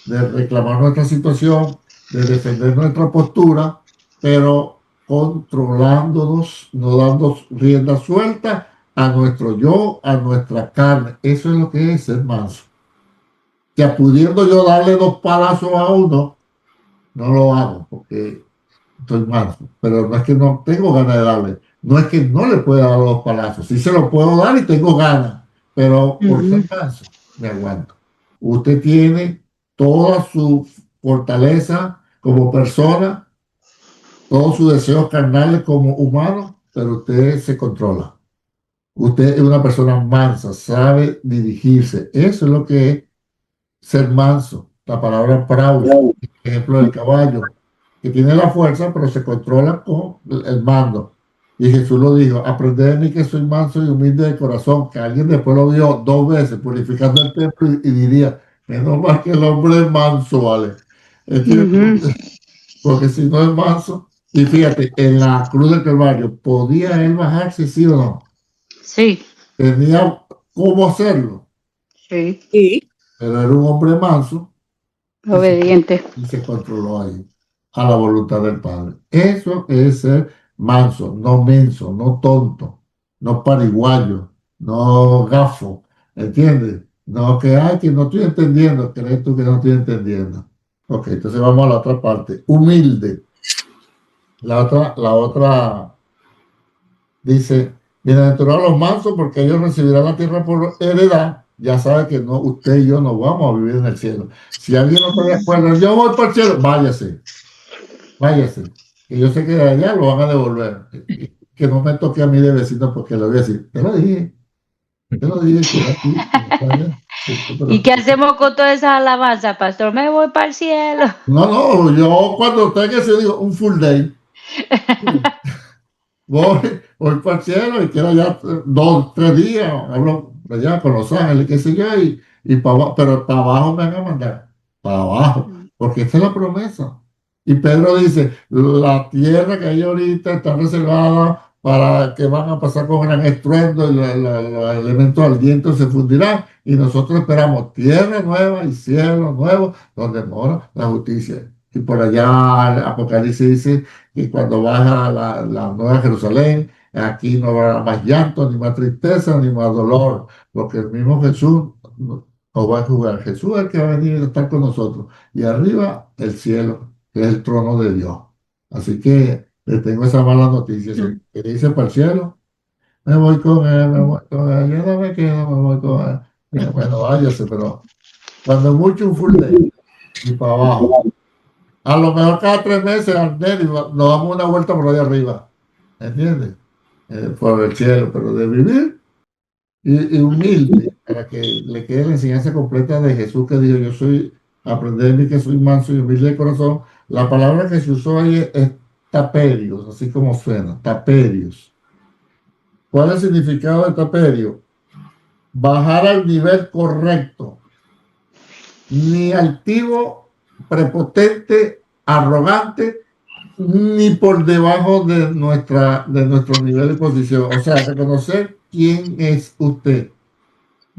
de reclamar nuestra situación, de defender nuestra postura, pero controlándonos, no dando rienda suelta a nuestro yo, a nuestra carne. Eso es lo que es ser manso. Que pudiendo yo darle 2 palazos a uno, no lo hago porque estoy manso. Pero no es que no tengo ganas de darle. No es que no le pueda dar 2 palazos. Sí se lo puedo dar y tengo ganas. Pero por ser manso, me aguanto. Usted tiene toda su fortaleza como persona, todos sus deseos carnales como humano, pero usted se controla. Usted es una persona mansa, sabe dirigirse. Eso es lo que es ser manso. La palabra praus, ejemplo del caballo, que tiene la fuerza, pero se controla con el mando. Y Jesús lo dijo, aprended de mí que soy manso y humilde de corazón, que alguien después lo vio 2 veces purificando el templo y diría, menos mal que el hombre es manso, ¿vale? Porque si no es manso, y fíjate, en la cruz del Calvario, ¿podía él bajarse, sí o no? Sí. Tenía cómo hacerlo. Sí. Pero era un hombre manso. Obediente. Y se controló ahí, a la voluntad del Padre. Eso es ser manso, no menso, no tonto, no pariguayo, no gafo, ¿entiendes? No que, que no estoy entendiendo, crees tú que no estoy entendiendo. Ok, entonces vamos a la otra parte, humilde. La otra dice, bienaventurados los mansos porque ellos recibirán la tierra por heredad. Ya sabe que no, usted y yo no vamos a vivir en el cielo. Si alguien no está de acuerdo, yo voy para el cielo, váyase, que yo sé que de allá lo van a devolver. Que no me toque a mí de vecino porque lo voy a decir, te lo dije, ¿Y qué hacemos con todas esas alabanzas, pastor? Me voy para el cielo. No, yo cuando tenga ese digo, un full day. Voy para el cielo y quedo allá 2, 3 días, hablo allá con Los Ángeles, qué sé yo, y pero para abajo me van a mandar, para abajo, porque esta es la promesa. Y Pedro dice, la tierra que hay ahorita está reservada para que van a pasar con gran estruendo y los elementos al viento se fundirán, y nosotros esperamos tierra nueva y cielo nuevo donde mora la justicia. Y por allá Apocalipsis dice y cuando baja la Nueva Jerusalén, aquí no habrá más llanto, ni más tristeza, ni más dolor, porque el mismo Jesús nos va a jugar. Jesús es el que va a venir a estar con nosotros. Y arriba, el cielo, que es el trono de Dios. Así que le tengo esa mala noticia. Si que dice para el cielo, me voy con él, me voy con él, yo no me quedo, me voy con él. Y bueno, váyase, pero cuando mucho un full day y para abajo. A lo mejor cada 3 meses al medio nos damos una vuelta por ahí arriba, ¿entiendes? Por el cielo, pero de vivir y humilde, para que le quede la enseñanza completa de Jesús que dijo, yo soy, aprended de mí que soy manso y humilde de corazón. La palabra que se usó ahí es taperios, así como suena, taperios. ¿Cuál es el significado de taperio? Bajar al nivel correcto, ni altivo prepotente, arrogante, ni por debajo de nuestro nivel de posición. O sea, reconocer quién es usted.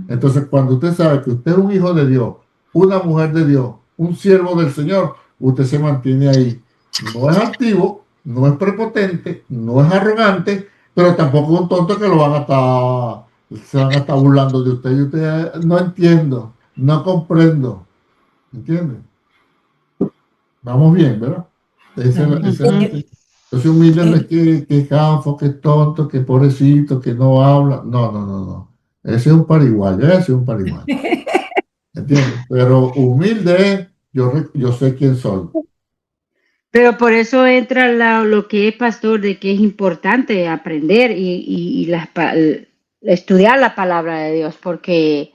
Entonces, cuando usted sabe que usted es un hijo de Dios, una mujer de Dios, un siervo del Señor, usted se mantiene ahí. No es activo, no es prepotente, no es arrogante, pero tampoco es un tonto que se van a estar burlando de usted. Y usted, no entiendo, no comprendo. ¿Entiende? Vamos bien, ¿verdad? Entonces humilde no es que canfo, que tonto, que pobrecito, que no habla. No. Ese es un pariguayo, ¿entiendes? Pero humilde es, yo sé quién soy. Pero por eso entra lo que es, pastor, de que es importante aprender y estudiar la palabra de Dios, porque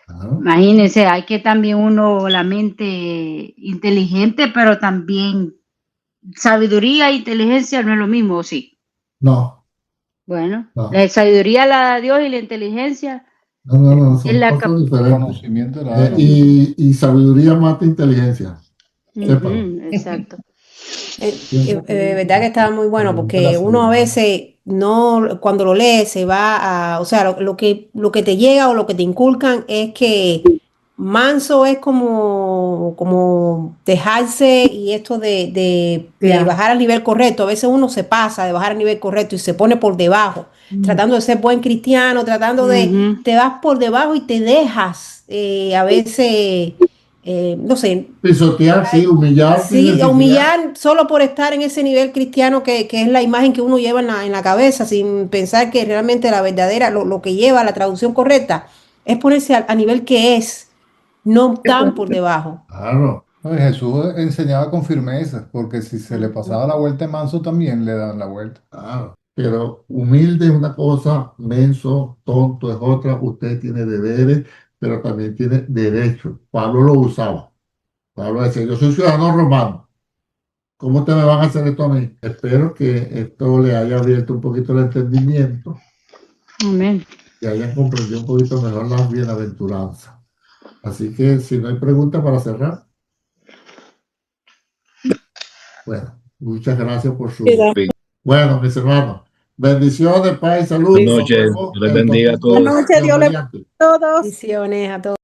imagínense, hay que también uno, la mente inteligente, pero también sabiduría e inteligencia no es lo mismo, ¿o sí? No. Bueno, la sabiduría la da Dios y la inteligencia No, son es la cosas diferentes. Conocimiento de la Y sabiduría mata inteligencia. Exacto. Verdad que estaba muy bueno porque uno a veces no, cuando lo lee se va a, o sea, lo que te llega o lo que te inculcan es que manso es como dejarse y esto de bajar al nivel correcto. A veces uno se pasa de bajar al nivel correcto y se pone por debajo, tratando de ser buen cristiano, tratando de, te vas por debajo y te dejas a veces... no sé, pisotear, sí, humillar. Sí, humillar solo por estar en ese nivel cristiano que es la imagen que uno lleva en la cabeza, sin pensar que realmente la verdadera, lo que lleva la traducción correcta, es ponerse a nivel que es, no tan por debajo. Claro. No, y Jesús enseñaba con firmeza, porque si se le pasaba la vuelta de manso, también le dan la vuelta. Claro. Pero humilde es una cosa, menso, tonto es otra. Usted tiene deberes, pero también tiene derechos. Pablo lo usaba. Pablo decía, yo soy ciudadano romano. ¿Cómo ustedes me van a hacer esto a mí? Espero que esto le haya abierto un poquito el entendimiento. Amén. Y hayan comprendido un poquito mejor las bienaventuranzas. Así que si no hay preguntas para cerrar. Bueno, muchas gracias por su... Bueno, mis hermanos, bendiciones, paz y salud. Buenas noches, Dios les bendiga a todos. Buenas noches, Dios le bendiga a todos. Bendiciones a todos.